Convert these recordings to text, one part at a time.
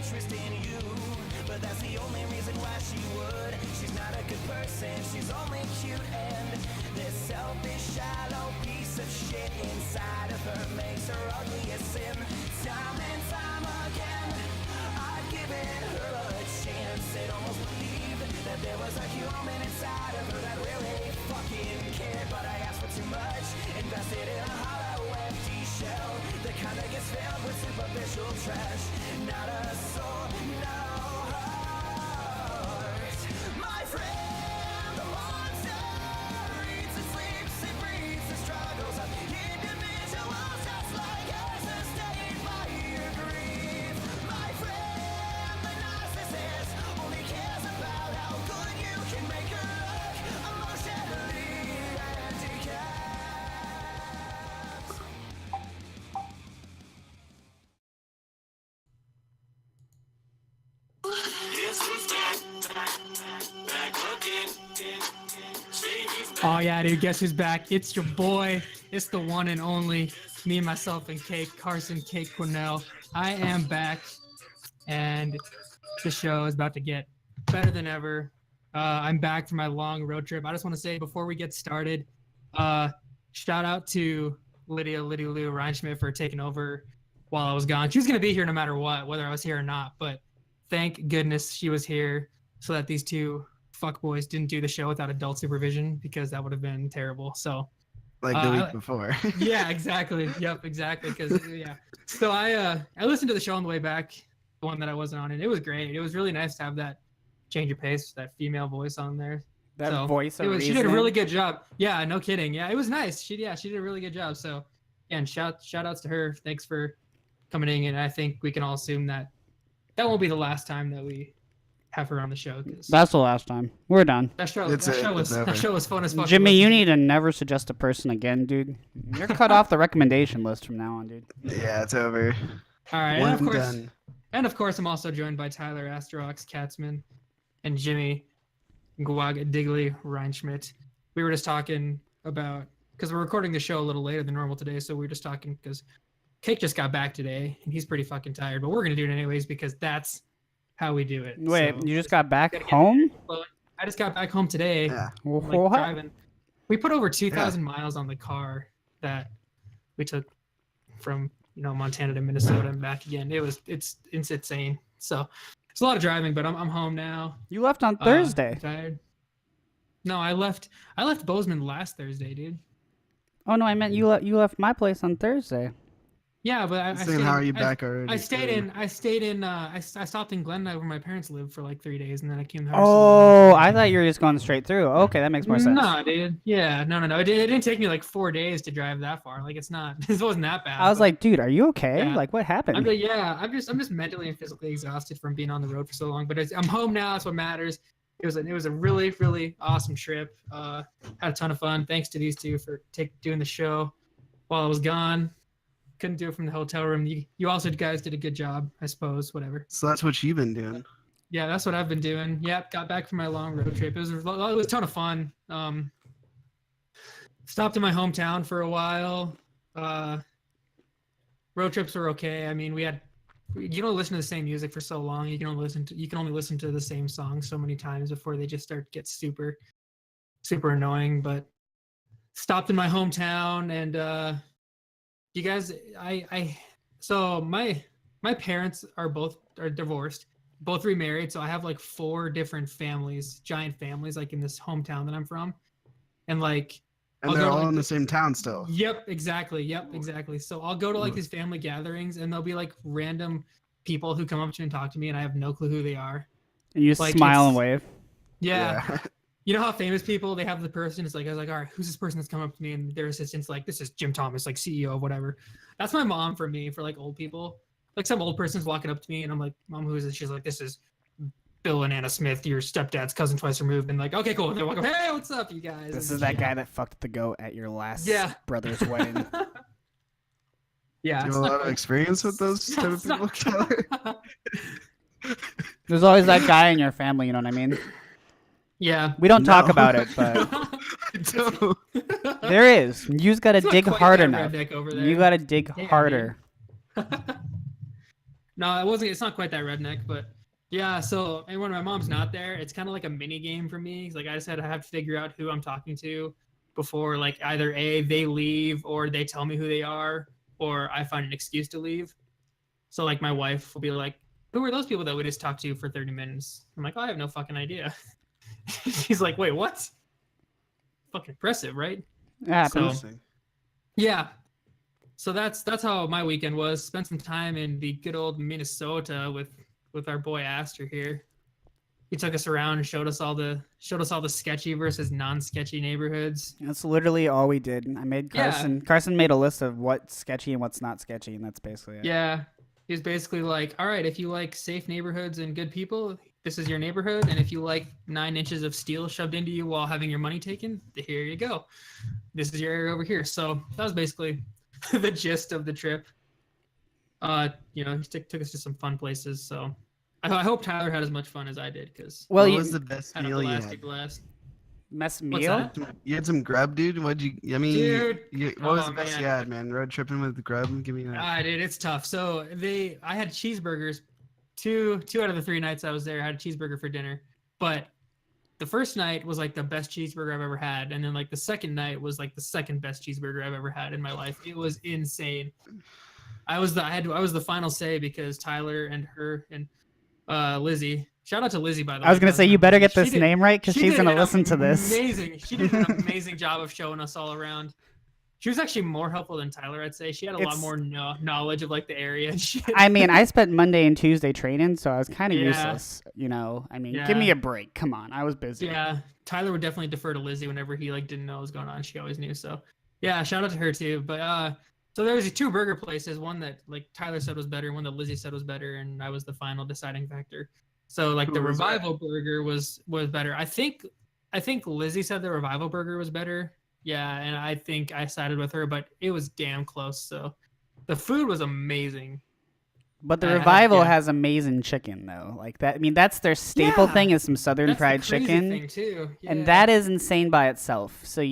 interest in you, but that's the only reason why she would. She's not a good person, she's only cute, and this selfish, shallow piece of shit inside of her makes her ugly as sin. Time and time again, I've given her a chance. It almost believed that there was a human inside of her that really fucking cared, but I asked for too much, invested in a hollow, empty shell, the kind that gets filled with superficial trash. Not a soul, no heart. My friend, the monster eats and sleeps and breathes the struggles of individuals just like us, sustained by your grief. My friend, the narcissist only cares about how good you can make her look, emotionally handicapped. Oh yeah, dude, guess who's back? It's your boy. It's the one and only me, myself, and Cake, Carson Cake Cornell. I am back, and the show is about to get better than ever. I'm back from my long road trip. I just want to say before we get started, shout out to Lydia Lou Reinschmidt for taking over while I was gone. She was gonna be here no matter what, whether I was here or not. But thank goodness she was here so that these two fuckboys didn't do the show without adult supervision, because that would have been terrible. So Like the week before. yeah, exactly. Yep, exactly. Because yeah, so I listened to the show on the way back, the one that I wasn't on, and it was great. It was really nice to have that change of pace, that female voice on there. That voice of she did a reasoning. really good job. Yeah, no kidding. Yeah, it was nice. She did a really good job. So, yeah, and shout outs to her. Thanks for coming in, and I think we can all assume that won't be the last time that we have her on the show. That's the last time. We're done. That show was fun as fuck. Jimmy, you need to never suggest a person again, dude. You're cut off the recommendation list from now on, dude. Yeah, it's over. All right, One and done. of course, I'm also joined by Tyler Astrox Katzman and Jimmy Digley Reinschmidt. We were just talking about, because we're recording the show a little later than normal today, so we were just talking because Cake just got back today and he's pretty fucking tired, but we're gonna do it anyways because that's how we do it. Wait, So, you just got back home? I just got back home today. Yeah. Like, driving. We put over 2,000 miles on the car that we took from Montana to Minnesota and back again. It's insane. So it's a lot of driving, but I'm home now. You left on Thursday. I'm tired. No, I left Bozeman last Thursday, dude. Oh no, I meant you left my place on Thursday. Yeah, but I How are you back already? I stopped in Glendive where my parents live for like 3 days, and then I came home. Oh, I thought you were just going straight through. Okay, that makes more sense. No, dude. Yeah, no. It didn't take me like 4 days to drive that far. Like it wasn't that bad. I was like, dude, are you okay? Yeah. Like, what happened? I'm just mentally and physically exhausted from being on the road for so long. But I'm home now. That's what matters. It was a really, really awesome trip. Had a ton of fun. Thanks to these two for doing the show while I was gone. Couldn't do it from the hotel room. You also guys did a good job, I suppose. Whatever. So that's what you've been doing. Yeah, that's what I've been doing. Yep, got back from my long road trip. It was a ton of fun. Stopped in my hometown for a while. Road trips were okay. I mean, you can only listen to the same music for so long. You can only listen to the same song so many times before they just get super, super annoying. But stopped in my hometown, and you guys, so my parents are divorced, both remarried. So I have like 4 different families, giant families, like in this hometown that I'm from, and like. And they're all in the same town still. Yep, exactly. So I'll go to like these family gatherings, and there'll be like random people who come up to me and talk to me, and I have no clue who they are. And you like, smile and wave. Yeah. You know how famous people, they have the person, I was like, all right, who's this person that's come up to me? And their assistant's like, this is Jim Thomas, like CEO of whatever. That's my mom for me, for like old people. Like some old person's walking up to me and I'm like, Mom, who is this? She's like, this is Bill and Anna Smith, your stepdad's cousin twice removed. And like, okay, cool. And they walk up, hey, what's up, you guys? This is that guy that fucked the goat at your last brother's wedding. Yeah. Do you have a lot of experience with those type of people, Tyler? There's always that guy in your family, you know what I mean? Yeah. We don't talk about it, but there is. You just gotta dig hard enough. You gotta dig harder. No, it wasn't. It's not quite that redneck, but yeah. So, and when my mom's not there, it's kind of like a mini game for me. Like I just had to have to figure out who I'm talking to before, like either they leave or they tell me who they are, or I find an excuse to leave. So like my wife will be like, "Who are those people that we just talked to for 30 minutes?" I'm like, "Oh, I have no fucking idea." She's like, "Wait, what?" Fucking impressive, right? It happens. So Interesting. yeah. So that's how my weekend was. Spent some time in the good old Minnesota with our boy Astor here. He took us around and showed us all the sketchy versus non-sketchy neighborhoods. That's literally all we did. I made Carson. Carson made a list of what's sketchy and what's not sketchy, and that's basically it. Yeah. He was basically like, all right, if you like safe neighborhoods and good people, this is your neighborhood. And if you like 9 inches of steel shoved into you while having your money taken, here you go. This is your area over here. So that was basically the gist of the trip. He took us to some fun places. So I hope Tyler had as much fun as I did, because What was the best had a meal you had? blast. Mess What's meal? that? You had some grub, dude. What'd you? I mean, Dude. what was Oh, the best man. you had, man? Road tripping with the grub. Give me that. Dude, it's tough. So I had cheeseburgers. Two out of the 3 nights I was there, I had a cheeseburger for dinner. But the first night was like the best cheeseburger I've ever had, and then like the second night was like the second best cheeseburger I've ever had in my life. It was insane. I was the final say, because Tyler and her and Lizzie. Shout out to Lizzie, by the way. I was gonna say, you better get this She did- name right, because she she's did gonna an listen to this. She did an amazing job of showing us all around. She was actually more helpful than Tyler, I'd say. She had a lot more knowledge of like the area and shit. I mean, I spent Monday and Tuesday training, so I was kind of Yeah. useless. I mean, Yeah. give me a break. Come on, I was busy. Yeah, Tyler would definitely defer to Lizzie whenever he like didn't know what was going on. She always knew. So yeah, shout out to her too. But so there was these 2 burger places, one that like Tyler said was better, one that Lizzie said was better, and I was the final deciding factor. So like the Who was that? Revival burger was better. I think Lizzie said the Revival burger was better. Yeah, and I think I sided with her, but it was damn close. So the food was amazing. But the I had- Revival yeah. has amazing chicken, though. Like that. I mean, that's their staple Yeah. thing, is some Southern That's fried the crazy chicken, thing too. and Yeah. that is insane by itself. So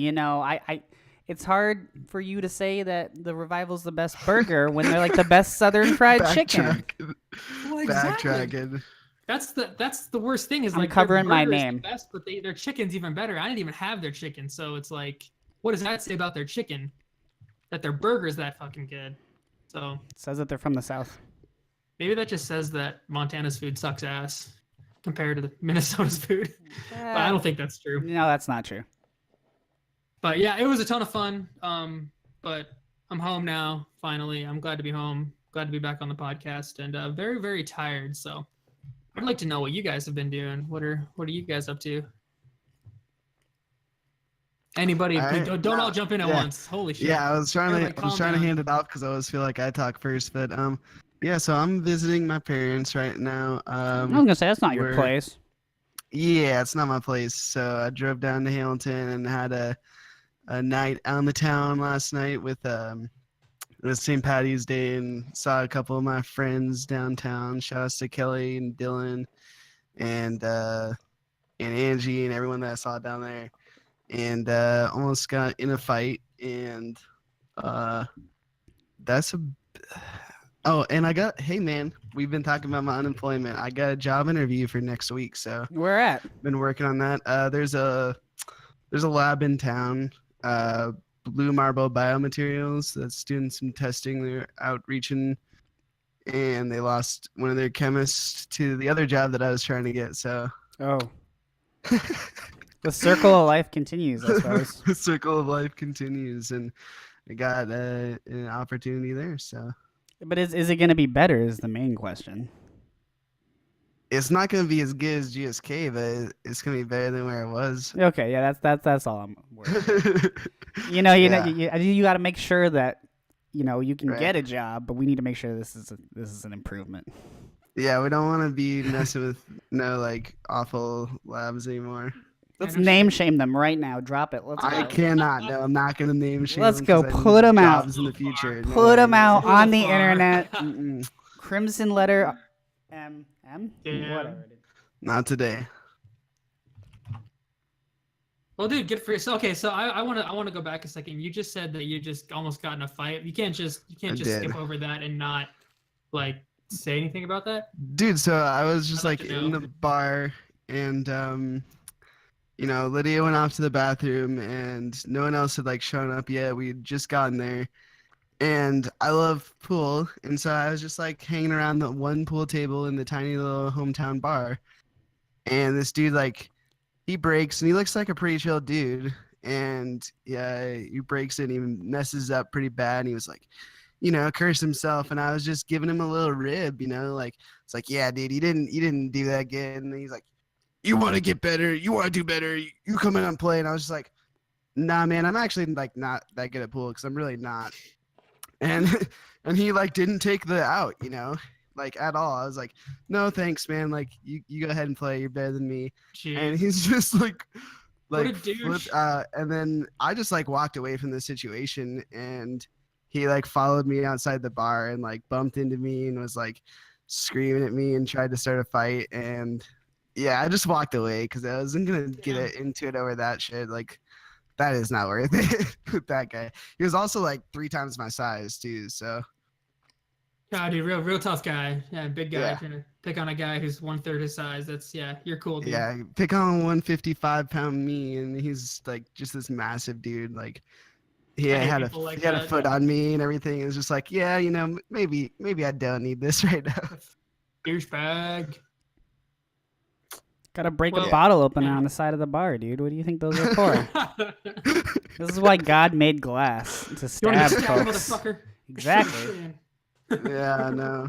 it's hard for you to say that the Revival's the best burger when they're like the best Southern fried chicken. Backtracking. Well, exactly. Backtracking. That's the worst thing, is I'm like their covering my burger's the name. best, but their chicken's even better. I didn't even have their chicken, so it's like, what does that say about their chicken? That their burger's that fucking good. So It says that they're from the South. maybe that just says that Montana's food sucks ass compared to the Minnesota's food. But I don't think that's true. No, that's not true. But yeah, it was a ton of fun. But I'm home now. Finally, I'm glad to be home. Glad to be back on the podcast, and very, very tired. So I'd like to know what you guys have been doing. What are you guys up to? Anybody? Don't all jump in at once. Holy shit! Yeah, I was trying Everybody to calm hand down. it off because I always feel like I talk first. But yeah. So I'm visiting my parents right now. I was gonna say, that's not your we're- place. Yeah, it's not my place. So I drove down to Hamilton and had a night on the town last night with it was St. Patty's Day, and saw a couple of my friends downtown. Shouts to Kelly and Dylan and Angie and everyone that I saw down there. And almost got in a fight, and that's a. Oh, and hey man, we've been talking about my unemployment. I got a job interview for next week, so Where at? been working on that. There's a lab in town, Blue Marble Biomaterials, that's doing some testing. They're outreaching, and they lost one of their chemists to the other job that I was trying to get. So Oh, the circle of life continues, I suppose. the circle of life continues, and I got an opportunity there. So But is it going to be better? Is the main question. it's not going to be as good as GSK, but it's going to be better than where it was. Okay, yeah, that's all I'm worried. You got to make sure that you can Right. get a job, but we need to make sure this is an improvement. Yeah, we don't want to be messing with awful labs anymore. Let's name shame them right now. Drop it. Let's I go. cannot. No, I'm not going to name shame Let's them go. 'cause I Put need 'em out. jobs in the future. No Put them way. out Go on the far. internet. Mm-mm. Crimson letter M. Yeah. Whatever. Not today. Well, dude, good for you. So, okay, so I want to go back a second. You just said that you just almost got in a fight. You can't just did. skip over that and not like say anything about that? Dude, so I was just I'd like like to in know. the bar, and Lydia went off to the bathroom, and no one else had like shown up yet. We had just gotten there, and I love pool, and so I was just like hanging around the one pool table in the tiny little hometown bar, and this dude like he breaks, and he looks like a pretty chill dude, and yeah, he breaks it, and he messes up pretty bad, and he was like, curse himself, and I was just giving him a little rib, like it's like, yeah, dude, you didn't do that again, and he's like, you want to get better, you want to do better, you come in and play, and I was just like, nah, man, I'm actually like not that good at pool because I'm really not, and and he like didn't take the out, like at all. I was like, no, thanks, man, like you go ahead and play, you're better than me, and Jeez. he's just like What a flipped, douche. and then I just like walked away from the situation, and he like followed me outside the bar and like bumped into me and was like screaming at me and tried to start a fight, and yeah, I just walked away because I wasn't gonna get Damn. into it over that shit. Like that is not worth it with that guy. He was also like 3 times my size too, so God, dude, real tough guy. Yeah, big guy yeah. trying to pick on a guy who's 1/3 his size. That's you're cool, dude. Yeah, pick on 155-pound me, and he's like just this massive dude. Like he I hate had people like he had a that. foot on me and everything. It was just like, yeah, maybe I don't need this right now. Douchebag. Gotta break a Well, bottle opener yeah. on the side of the bar, dude. What do you think those are for? This is why God made glass to You want stab to stab, folks. motherfucker? Exactly. Yeah, no,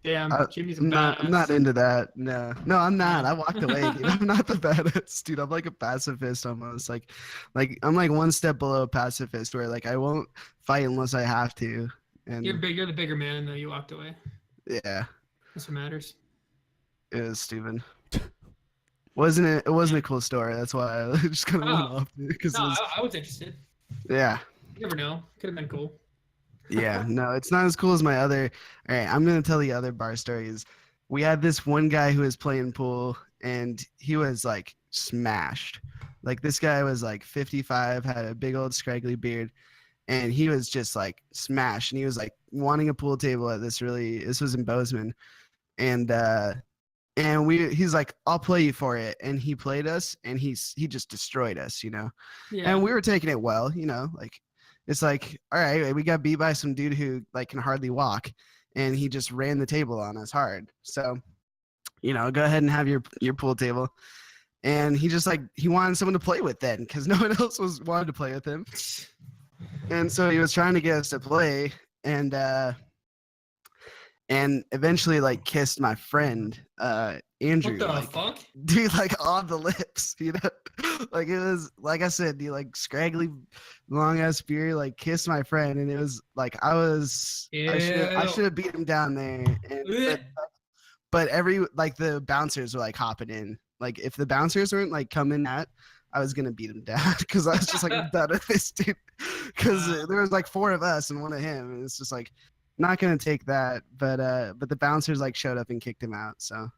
Damn, Jimmy's a I'm not badass. into that. No, I'm not. Yeah. I walked away, dude. I'm not the badass, dude. I'm like a pacifist almost. Like I'm like one step below a pacifist, where like I won't fight unless I have to. You're And big. You're the bigger man, though. You walked away. yeah, That's what matters. it was stupid. Wasn't it? It wasn't Yeah. a cool story. That's why I just kind of went Oh, off because no, it was. I was interested. Yeah. You never know. Could have been cool. Yeah, no, it's not as cool as my other. All right, I'm gonna tell the other bar stories. We had this one guy who was playing pool, and he was like smashed. Like this guy was like 55, had a big old scraggly beard, and he was just like smashed. And he was like wanting a pool table at this was in Bozeman, and he's like, I'll play you for it, and he played us, and he just destroyed us. Yeah. And we were taking it well, like it's like, all right, we got beat by some dude who like can hardly walk, and he just ran the table on us hard. So, go ahead and have your pool table. And he just like he wanted someone to play with then, because no one else wanted to play with him. And so he was trying to get us to play, and eventually like kissed my friend Andrew. What the like, fuck? dude, like on the lips, like it was like I said, dude, like scraggly long ass beard, like kissed my friend, and it was like I should have beat him down there, but every like the bouncers were like hopping in, like if the bouncers weren't like coming at, I was gonna beat him down because I was just like, I'm done with this dude, because Wow. there was like 4 of us and one of him, and it's just like not gonna take that. But the bouncers like showed up and kicked him out, so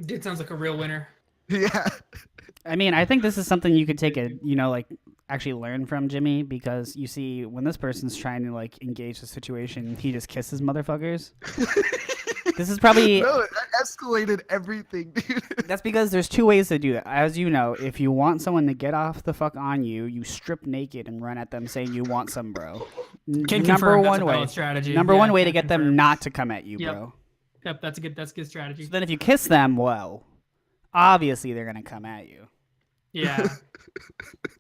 Dude sounds like a real winner. yeah. I mean, I think this is something you could take like actually learn from Jimmy, because you see when this person's trying to like engage the situation, he just kisses motherfuckers. This is probably No, it escalated everything, dude. That's because there's 2 ways to do that. As you know, if you want someone to get off the fuck on you, you strip naked and run at them saying you want some, bro. Can Number confirm that's one a way. valid strategy. Number Yeah, one way to can get them confirm. not to come at you, Yep. bro. Yep, that's good strategy. So then if you kiss them, well, obviously they're gonna come at you. Yeah.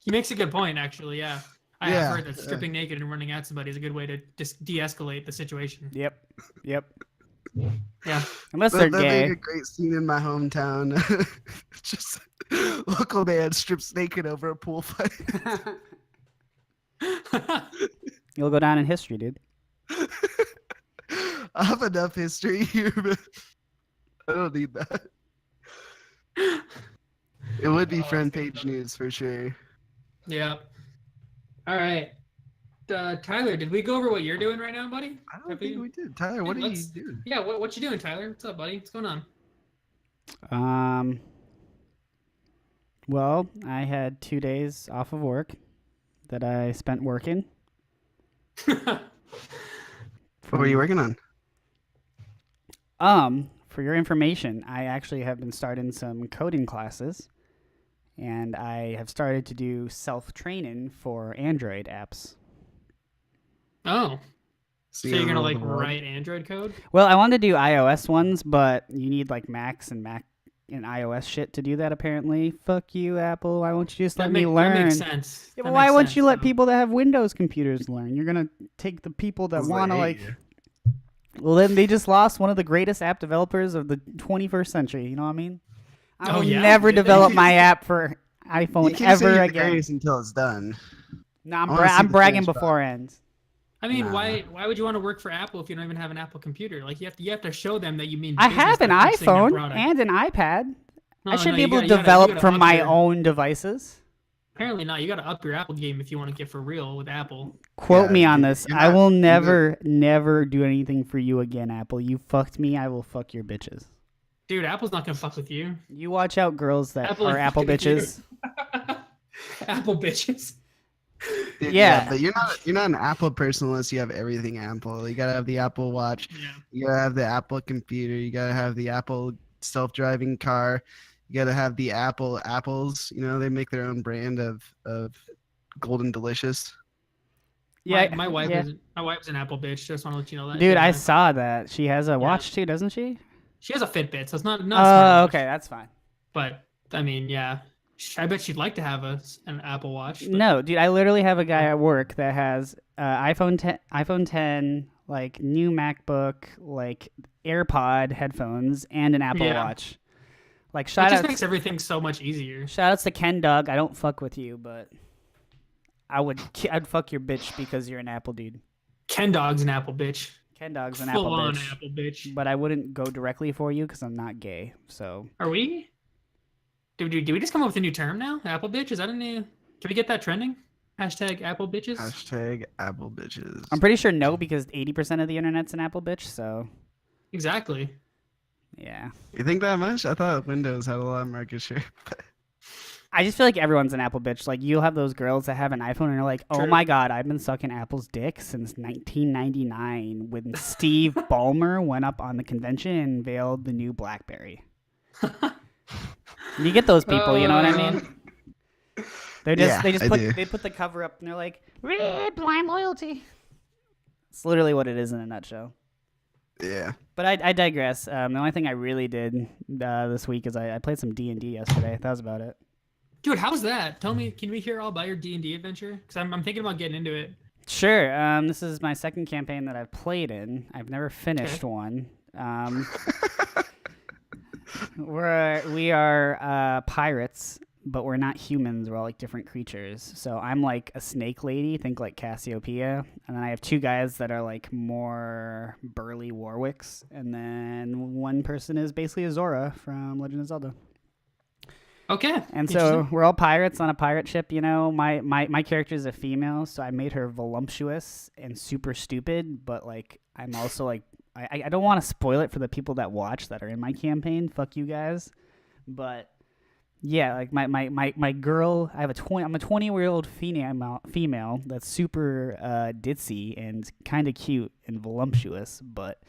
He makes a good point, actually. Yeah. I Yeah, have heard that stripping naked and running at somebody is a good way to just de-escalate the situation. Yep. Yeah. Unless they're That'd gay. be a great scene in my hometown. Just local man strips naked over a pool fight. You'll go down in history, dude. I have enough history here, but I don't need that. It would be Oh, front that's good page stuff. news for sure. Yeah. All right. Tyler, did we go over what you're doing right now, buddy? I don't Have think you- we did. Tyler, what are you let's- doing? Yeah, what you doing, Tyler? What's up, buddy? What's going on? Well, I had 2 days off of work that I spent working. What were you working on? For your information, I actually have been starting some coding classes, and I have started to do self-training for Android apps. Oh, so you're gonna rule like the world. write Android code? Well, I wanted to do iOS ones, but you need like Macs and Mac and iOS shit to do that. Apparently, fuck you, Apple. Why won't you just let me learn? That makes sense. Yeah, That but why makes won't sense, you let though. people that have Windows computers learn? You're gonna take the people that 'Cause they want to hate like. you. Well, then they just lost one of the greatest app developers of the 21st century. You know what I mean? I Oh, will yeah? never Did they? develop my app for You iPhone can't say ever you're the again. greatest until it's done. No, I wanna see I'm the bragging finished beforehand. I mean, Nah. why would you want to work for Apple if you don't even have an Apple computer? Like you have to show them that you mean I business have an by fixing their iPhone product. and an iPad. I No, should no, be you able to gotta- you develop gotta from up my your- own devices. Apparently not. You got to up your Apple game if you want to get for real with Apple. Quote Yeah, me on dude, this. you're I not- will you're never do anything for you again, Apple. You fucked me. I will fuck your bitches. Dude, Apple's not gonna fuck with you. You watch out, girls that Apple are ain't Apple fucking with you. bitches. Apple bitches. Dude, Yeah. but you're not an Apple person unless you have everything Apple. You gotta have the Apple Watch. Yeah. You gotta have the Apple computer. You gotta have the Apple self-driving car. You gotta have the apples. You know, they make their own brand of Golden Delicious. Yeah, My wife yeah. my wife's an Apple bitch. Just want to let you know that. Dude, Yeah. I saw that. She has a watch too, doesn't she? She has a Fitbit, so it's not Oh, smart. okay, that's fine. But I mean, yeah, I bet she'd like to have an Apple Watch. But No, dude, I literally have a guy at work that has iPhone 10, like new MacBook, like AirPod headphones, and an Apple Yeah. Watch. Like it shout just outs, makes everything so much easier. shout outs to Ken Doug. I don't fuck with you, but I'd fuck your bitch because you're an Apple dude. Ken Dog's an Apple bitch. Ken Dog's an Full Apple on bitch. Apple bitch. But I wouldn't go directly for you because I'm not gay. So Are we? Did we just come up with a new term now? Apple bitch? Is that a new? Can we get that trending? Hashtag Apple bitches. Hashtag Apple bitches. I'm pretty sure no, because 80% of the internet's an Apple bitch. So Exactly. yeah. You think that much? I thought Windows had a lot of market share. I just feel like everyone's an Apple bitch. Like, you'll have those girls that have an iPhone and you're like, oh True. my God, I've been sucking Apple's dick since 1999 when Steve Ballmer went up on the convention and unveiled the new BlackBerry. You get those people, you know what I mean? They Yeah, I just do. put the cover up and they're like, blind loyalty. It's literally what it is in a nutshell. Yeah. But I digress. The only thing I really did this week is I played some D&D yesterday. That was about it. Dude, how's that? Tell me, can we hear all about your D&D adventure? Because I'm thinking about getting into it. Sure. This is my second campaign that I've played in. I've never finished one. We are pirates, but we're not humans. We're all like different creatures. So I'm like a snake lady, think like Cassiopeia. And then I have two guys that are like more burly Warwicks. And then one person is basically Azora from Legend of Zelda. Okay. And so we're all pirates on a pirate ship, you know. My character is a female, so I made her voluptuous and super stupid, but like I'm also like I don't want to spoil it for the people that watch that are in my campaign. Fuck you guys. But yeah, like my girl, I'm a 20-year-old female that's super ditzy and kind of cute and voluptuous, but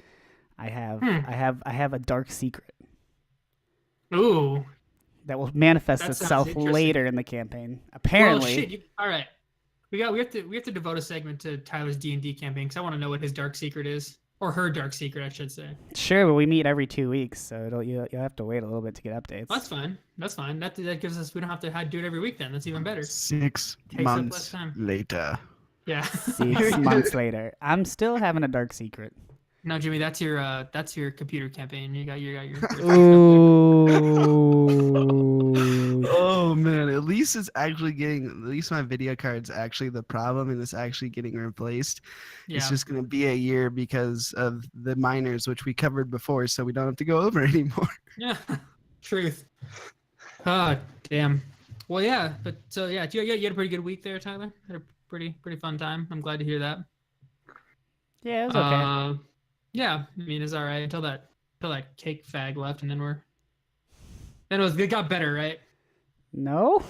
I have a dark secret Ooh. that will manifest That sounds itself interesting. later in the campaign. Apparently, Well, shit, all right. We have to devote a segment to Tyler's D&D campaign because I want to know what his dark secret is, or her dark secret, I should say. sure, but we meet every 2 weeks, so you'll have to wait a little bit to get updates. That's fine. That's fine. That gives us. We don't have to do it every week then. That's even better. 6 Takes up months less time. later. Yeah. 6 months later, I'm still having a dark secret. No, Jimmy, that's your computer campaign. You got your. Ooh. Oh man, at least my video card's actually the problem and it's actually getting replaced. Yeah. It's just gonna be a year because of the minors, which we covered before, so we don't have to go over anymore. Yeah. Truth. Oh, damn. Well, yeah, but so yeah, you had a pretty good week there, Tyler. Had a pretty fun time. I'm glad to hear that. Yeah, it was okay. Yeah, I mean it's all right until that cake fag left, and then it got better, right? No?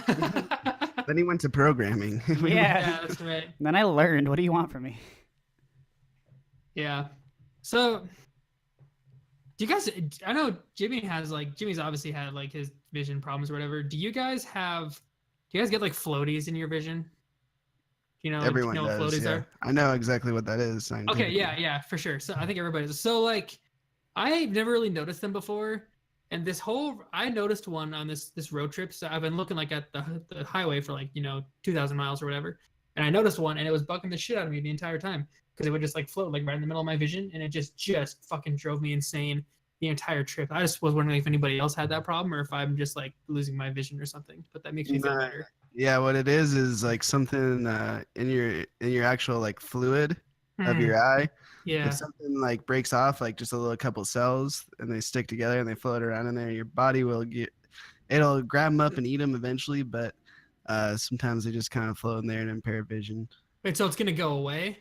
Then he went to programming. Yeah. Yeah, that's right. Then I learned. What do you want from me? Yeah. So Do you guys? I know Jimmy's obviously had like his vision problems or whatever. Do you guys get like floaties in your vision? Do you Everyone know what does, floaties yeah. are? I know exactly what that is Okay, scientifically. yeah, for sure. So I think everybody does. So like, I've never really noticed them before, and I noticed one on this road trip. So I've been looking like at the highway for like 2,000 miles or whatever, and I noticed one, and it was bugging the shit out of me the entire time because it would just like float like right in the middle of my vision, and it just fucking drove me insane the entire trip. I just was wondering if anybody else had that problem or if I'm just like losing my vision or something. But that makes me feel Nah, better. yeah, what it is like something in your actual like fluid of Hmm. your eye. If Yeah. something like breaks off, like just a little couple cells, and they stick together and they float around in there, your body it'll grab them up and eat them eventually, but sometimes they just kind of float in there and impair vision. Wait, so it's gonna go away?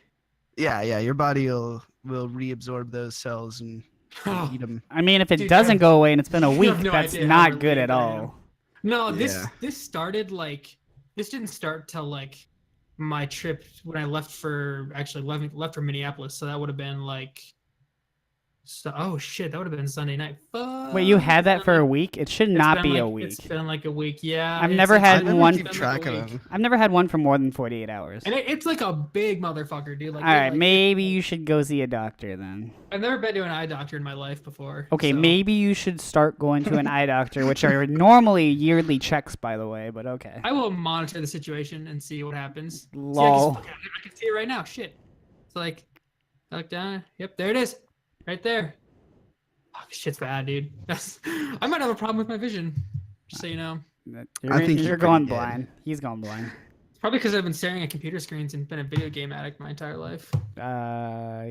Yeah, your body will reabsorb those cells and Oh, eat them. I mean, if it dude, you doesn't have go away and it's been a you have week, no that's idea how not good at relieved I am. all. No, Yeah. this started this didn't start till like my trip when I left for Minneapolis. So that would have been oh shit, that would have been Sunday night. Wait, you Fuck. had that for a week? It should not be a It's week. been like a week. Yeah, I've never I had never one. keep been like a track of week. them. I've never had one for more than 48 hours. And it's like a big motherfucker, dude. Like, All right, maybe you should go see a doctor then. I've never been to an eye doctor in my life before. Okay, so. maybe you should start going to an eye doctor, which are normally yearly checks, by the way, but okay. I will monitor the situation and see what happens. Lol. See, I can see it right now. Shit. It's like, I look down. Yep, there it is. Right there. Oh, this shit's bad, dude. I might have a problem with my vision. Just so you know. I think you're you're going pretty good. blind. He's going blind. It's probably because I've been staring at computer screens and been a video game addict my entire life. Yeah.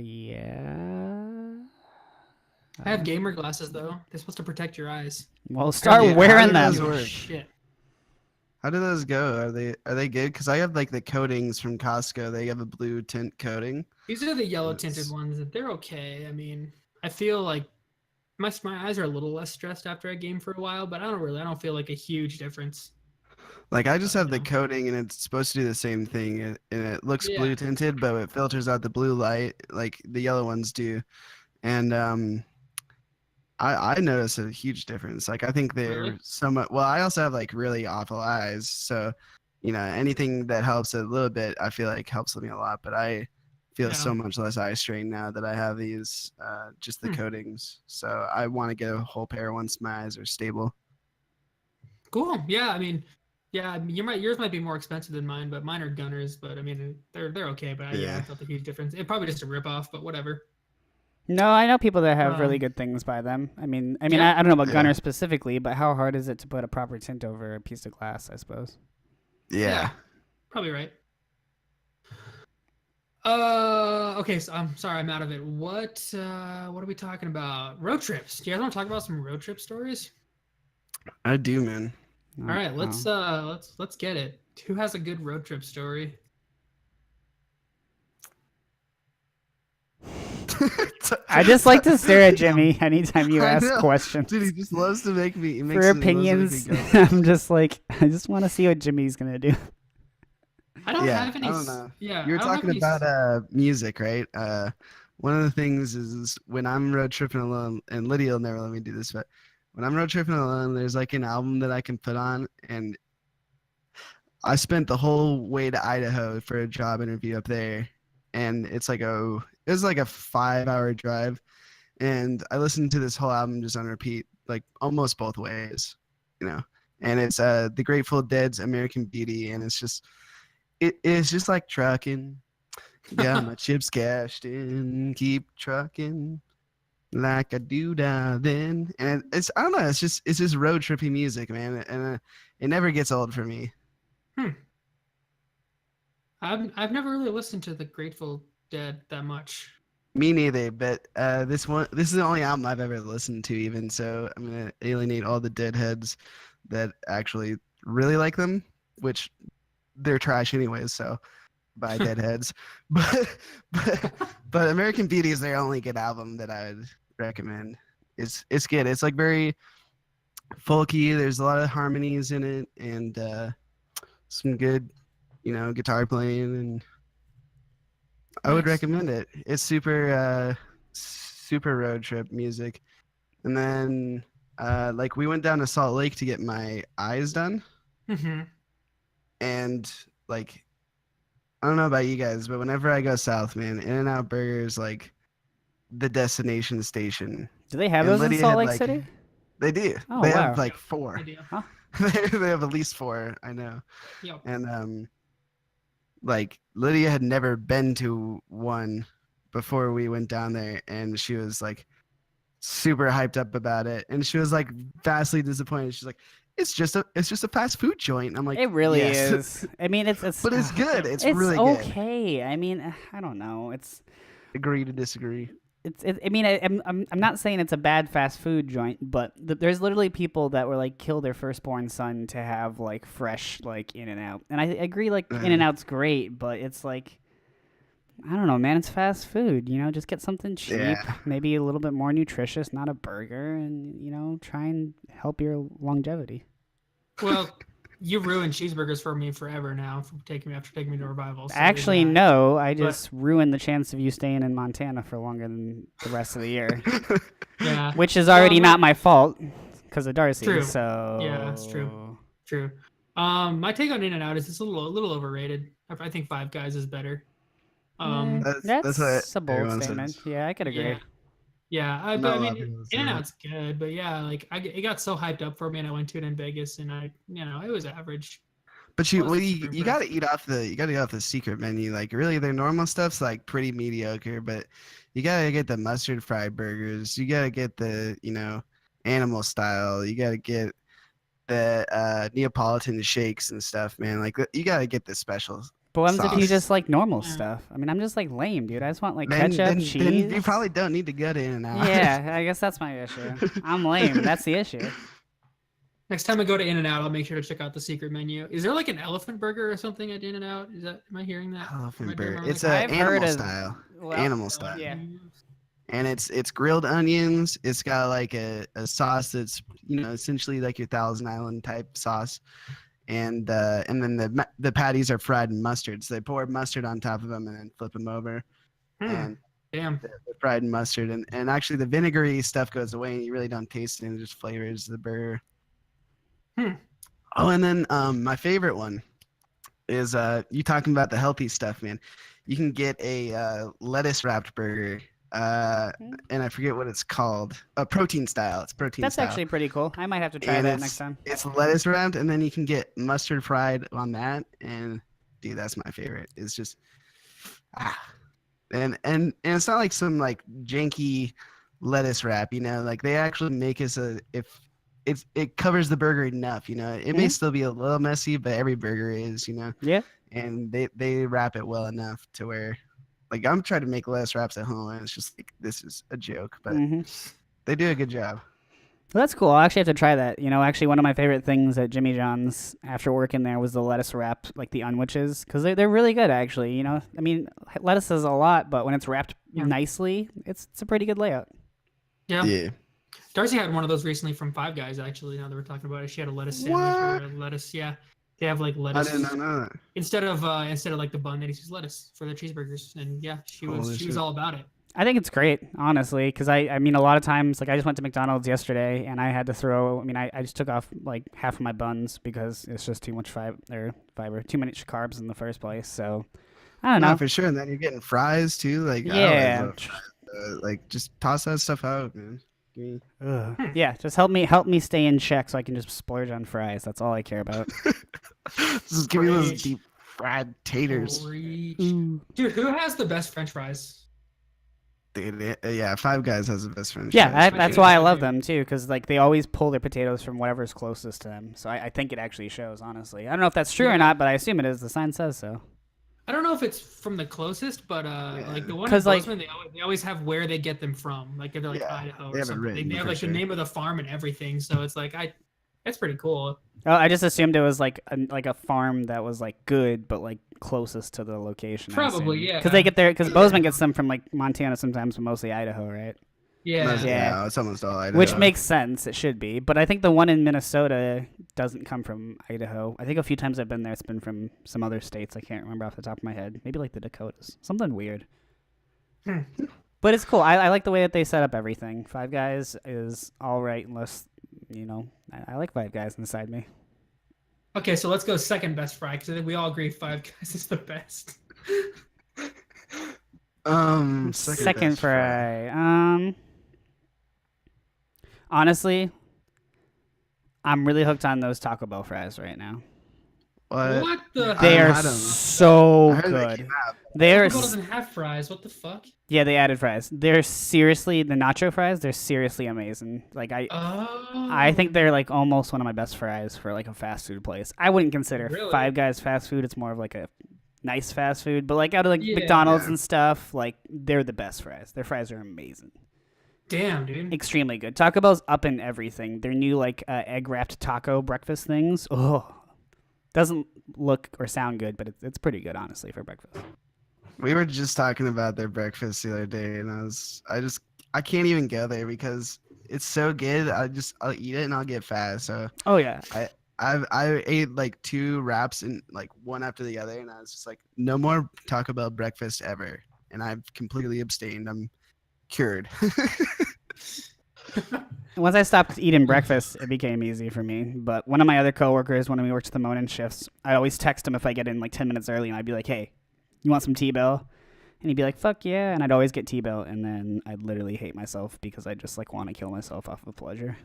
I have gamer glasses, though. They're supposed to protect your eyes. Well, start Yeah, wearing how does them. work? Shit. How do those go? Are they good? Because I have like the coatings from Costco. They have a blue tint coating. These are the yellow It's- tinted ones. They're okay. I mean, I feel like my eyes are a little less stressed after I game for a while, but I don't feel like a huge difference. Like I just have the No. coating, and it's supposed to do the same thing, and it looks Yeah. blue tinted, but it filters out the blue light like the yellow ones do. And I notice a huge difference. Like I think they're Really? somewhat. Well, I also have like really awful eyes, so anything that helps a little bit, I feel like helps me a lot. But I feel Yeah. so much less eye strain now that I have these just the Hmm. coatings. So I want to get a whole pair once my eyes are stable. Cool. Yeah, I mean, yours might be more expensive than mine, but mine are Gunners. But I mean, they're okay. But I Yeah. felt a huge difference. It probably just a rip off, but whatever. No, I know people that have really Um, good things by them. I mean, Yeah. I don't know about Yeah. Gunner specifically, but how hard is it to put a proper tint over a piece of glass? I suppose. Yeah. Probably right. Okay, so I'm sorry, I'm out of it. What are we talking about? Road trips. Do you guys want to talk about some road trip stories? I do, man. All right, let's get it. Who has a good road trip story? I just like to stare at Jimmy anytime you I ask know. questions. Dude, he just loves to make me. He makes For it- he loves to make me opinions, go. I'm just like, I just want to see what Jimmy's gonna do. I don't Yeah, have any. I don't know. Yeah, You were I don't have talking any about music, right? One of the things is when I'm road tripping alone, and Lydia will never let me do this, but when I'm road tripping alone, there's like an album that I can put on, and I spent the whole way to Idaho for a job interview up there, and it was like a 5-hour drive, and I listened to this whole album just on repeat, like almost both ways, and it's the Grateful Dead's American Beauty, and it's just like trucking. Got my chips cashed in, keep trucking like I do down then. And I don't know, it's just road trippy music, man, and it never gets old for me. I've never really listened to the Grateful Dead that much. Me neither, but this is the only album I've ever listened to, even, so I'm gonna alienate all the deadheads that actually really like them, which they're trash anyways, so by deadheads. But American Beauty is their only good album that I would recommend. It's good. It's like very folky. There's a lot of harmonies in it, and some good, guitar playing, and I would Nice. recommend it. It's super road trip music. And then like we went down to Salt Lake to get my eyes done, Mm-hmm. and like I don't know about you guys, but whenever I go south, man, In-N-Out Burger is like the destination station. Do they have And those in Lydia Salt had Lake like City? they do. Oh, They wow. have like 4. Idea. Huh? They have at least 4, I know. Yep. And like Lydia had never been to one before we went down there, and she was like super hyped up about it, and she was like vastly disappointed. She's like, it's just a fast food joint. And I'm like, It really yes. is. I mean, it's But it's good. It's it's really good. okay. I mean, I don't know. Agree to disagree. I mean, I'm not saying it's a bad fast food joint, but there's literally people that were like kill their firstborn son to have like fresh like In-N-Out, and I agree like In-N-Out's great, but it's like I don't know, man. It's fast food, you know. Just get something cheap, Yeah. maybe a little bit more nutritious, not a burger, and you know, try and help your longevity. Well, you ruined cheeseburgers for me forever now after taking me to Revival. So Actually, there's that. no. I just ruined the chance of you staying in Montana for longer than the rest of the year, Yeah. which is already Well, not my fault because of Darcy. True. So Yeah, that's true. True. My take on In-N-Out is it's a little overrated. I think Five Guys is better. That's what a bold everyone statement. says. Yeah, I could agree. Yeah. Yeah, Not but a I lot of mean, people say In-N-Out's good, but yeah, like it got so hyped up for me, and I went to it in Vegas, and it was average. But you, Wasn't well, super you gotta impressed. eat off the secret menu. Like really, their normal stuff's like pretty mediocre, but you gotta get the mustard fried burgers. You gotta get the animal style. You gotta get the Neapolitan shakes and stuff, man. Like you gotta get the specials. But what happens if you Sauce. just like normal Yeah. stuff? I mean, I'm just like lame, dude. I just want like Then, ketchup, then, cheese. then you probably don't need to go to In-N-Out. Yeah, I guess that's my issue. I'm lame. That's the issue. Next time I go to In-N-Out, I'll make sure to check out the secret menu. Is there like an elephant burger or something at In-N-Out? Am I hearing that? Am I Elephant doing burger. remember It's that? a I've heard animal of- style. Well, Animal style. Yeah. And it's grilled onions. It's got like a sauce that's essentially like your Thousand Island type sauce, and then the patties are fried in mustard. So they pour mustard on top of them and then flip them over, and Damn. they're fried in mustard. And actually the vinegary stuff goes away, and you really don't taste it. And it just flavors the burger. Oh, and then my favorite one is you talking about the healthy stuff, man. You can get a lettuce wrapped burger. And I forget what it's called. Protein style. It's protein That's style. actually pretty cool. I might have to try And that it's, next time. It's lettuce wrapped, and then you can get mustard fried on that. And dude, that's my favorite. It's just and it's not like some like janky lettuce wrap, like they actually make us if it covers the burger enough, it may still be a little messy, but every burger is, Yeah. and they wrap it well enough to where like I'm trying to make lettuce wraps at home, and it's just like this is a joke, but they do a good job. Well, that's cool. I'll actually have to try that. Actually, one of my favorite things at Jimmy John's after working there was the lettuce wrap, like the unwitches, because they're really good, actually. I mean, lettuce is a lot, but when it's wrapped nicely, it's a pretty good layout. Yeah. Darcy had one of those recently from Five Guys, actually, now that we're talking about it. She had a lettuce sandwich or a lettuce, yeah. They have like lettuce. I did not know that. Instead of like the bun, they just use lettuce for their cheeseburgers. And yeah, she was all about it. I think it's great, honestly, because I mean, a lot of times, like I just went to McDonald's yesterday and I had to I just took off like half of my buns because it's just too much fiber, too many carbs in the first place. So I don't know. No, for sure. And then you're getting fries too. Like, I Yeah. always love fries. Like, just toss that stuff out, man. Give me- Yeah, just help me stay in check so I can just splurge on fries. That's all I care about. Just give me those Preach. deep fried taters. Preach. Dude, who has the best French fries? Dude, yeah, Five Guys has the best French Yeah, fries. that's why I love them too, because like they always pull their potatoes from whatever's closest to them. So I think it actually shows, honestly. I don't know if that's true or not, but I assume it is. The sign says so. I don't know if it's from the closest, but like the one in 'Cause, like- Bozeman, they always have where they get them from. Like if they're like Yeah, Idaho they or have it something. written They have for like sure. the name of the farm and everything. So it's like that's pretty cool. Oh, I just assumed it was like a farm that was like good, but like closest to the location. Probably, yeah. Because Bozeman gets them from like Montana sometimes, but mostly Idaho, right? Yeah. Yeah. No, it's almost all Idaho. Which makes sense. It should be. But I think the one in Minnesota doesn't come from Idaho. I think a few times I've been there, it's been from some other states. I can't remember off the top of my head. Maybe like the Dakotas. Something weird. But it's cool. I like the way that they set up everything. Five Guys is all right, unless I like Five Guys inside me. Okay, so let's go second best fry because I think we all agree Five Guys is the best. Second best fry. Honestly, I'm really hooked on those Taco Bell fries right now. What the? They I are had 'em. so I heard they good. came out. They're Taco Bell doesn't have fries. What the fuck? yeah, they added fries. They're seriously the nacho fries. They're seriously amazing. Like I think they're like almost one of my best fries for like a fast food place. I wouldn't consider Really? Five Guys fast food. It's more of like a nice fast food, but like out of like Yeah. McDonald's and stuff, like they're the best fries. Their fries are amazing. Damn, dude. Extremely good. Taco Bell's up in everything. Their new like egg wrapped taco breakfast things. Oh, doesn't look or sound good, but it's pretty good honestly for breakfast. We were just talking about their breakfast the other day, and I can't even go there because it's so good. I'll eat it and I'll get fat. So Oh yeah. I ate like 2 wraps and like one after the other, and I was just like, no more Taco Bell breakfast ever. And I've completely abstained. I'm cured. Once I stopped eating breakfast, it became easy for me. But one of my other coworkers, when we worked the morning shifts, I'd always text him if I get in like 10 minutes early, and I'd be like, "Hey, you want some T-Bell?" And he'd be like, "Fuck yeah!" And I'd always get T-Bell, and then I'd literally hate myself because I just like want to kill myself off of pleasure.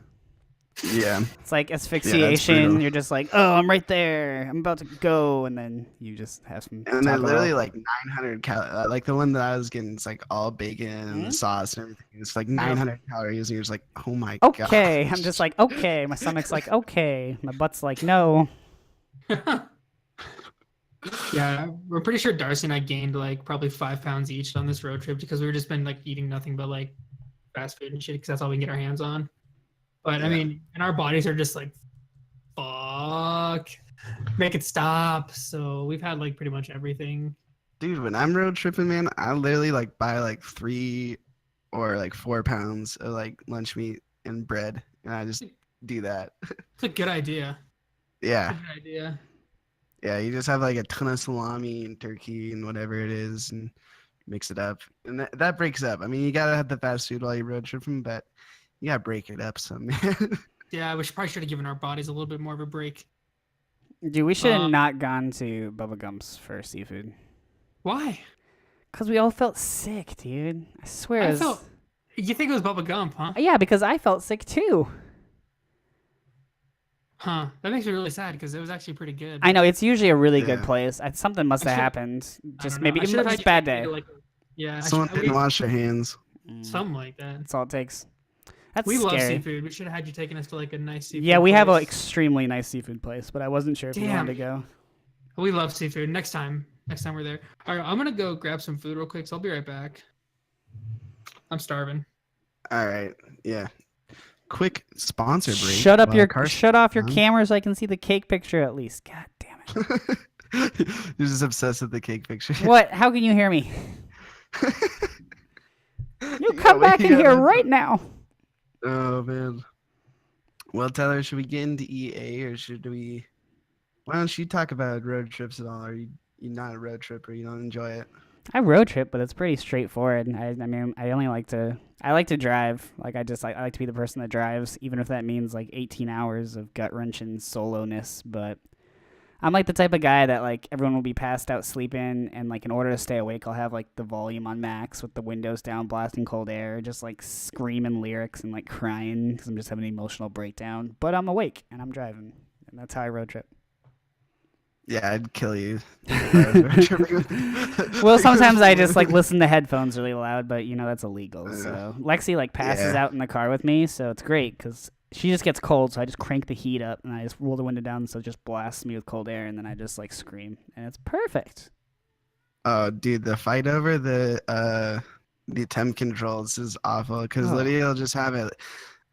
Yeah. It's like brutal. asphyxiation. You're just like, "Oh, I'm right there. I'm about to go," and then you just have some. And they're Taco literally Bell. like 900 like the one that I was getting, it's like all bacon and the sauce and everything. It's like 900 calories, and you're just like, oh my god. Okay, I'm just like, okay. My stomach's like, okay. My butt's like, no. Yeah, we're pretty sure Darcy and I gained like probably 5 pounds each on this road trip because we've just been like eating nothing but like fast food and shit because that's all we can get our hands on. But I Yeah. mean, and our bodies are just like, fuck, make it stop. So we've had like pretty much everything. Dude, when I'm road tripping, man, I literally like buy like 3 or like 4 pounds of like lunch meat and bread, and I just do that. It's a good idea. Yeah. Good idea. Yeah, you just have like a ton of salami and turkey and whatever it is and mix it up. And that breaks up. I mean, you gotta have the fast food while you road tripping, but you gotta break it up some, man. Yeah, we should have given our bodies a little bit more of a break. Dude, we should have not gone to Bubba Gump's for seafood. Why? Because we all felt sick, dude. I swear. You think it was Bubba Gump, huh? Yeah, because I felt sick too. Huh. That makes me really sad because it was actually pretty good. I know, it's usually a really good Yeah. place. Something must I have should- happened. I Just don't know. maybe I should have had just you bad take me day. to, like, yeah, Someone didn't wash their hands. something like that. That's all it takes. That's We love scary. seafood. We should have had you taking us to like a nice seafood. Yeah, we have an place. extremely nice seafood place, but I wasn't sure if you wanted to go. We love seafood. Next time we're there. All right, I'm gonna go grab some food real quick. So I'll be right back. I'm starving. All right. Yeah. Quick sponsor break. Shut up while your Carson- shut off your Huh? camera so I can see the cake picture at least. God damn it. You're just obsessed with the cake picture. What? How can you hear me? You Yeah, come wait, back in yeah, here that's- right now. Oh man. Well, Tyler, should we get into EA or should we? Why don't you talk about road trips at all? Are you not a road trip or you don't enjoy it? I road trip, but it's pretty straightforward. I mean, I like to drive. Like I like to be the person that drives, even if that means like 18 hours of gut wrenching soloness. But I'm like the type of guy that like everyone will be passed out sleeping, and like in order to stay awake, I'll have like the volume on max with the windows down, blasting cold air, just like screaming lyrics and like crying because I'm just having an emotional breakdown. But I'm awake and I'm driving, and that's how I road trip. Yeah, I'd kill you. if I was road tripping with- Well, sometimes I just like listen to headphones really loud, but you know that's illegal. Yeah. So Lexi like passes Yeah. out in the car with me, so it's great because she just gets cold. So I just crank the heat up and I just roll the window down, so it just blasts me with cold air, and then I just like scream, and it's perfect. Oh, dude, the fight over the temp controls is awful because Oh. literally I'll just have it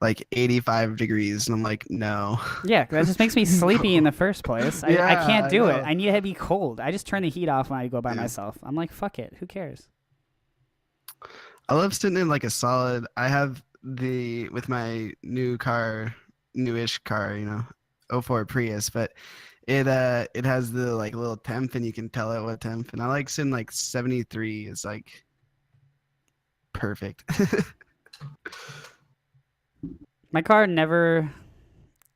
like 85 degrees, and I'm like, no. Yeah, that just makes me sleepy in the first place. I Yeah, can't I do it. know. I need to be cold. I just turn the heat off when I go by Yeah. myself. I'm like, fuck it. Who cares? I love sitting in like a solid. I have with my new car, newish car, 04 Prius, but it has the like little temp, and you can tell it what temp. And I like sitting like 73 is like perfect. My car never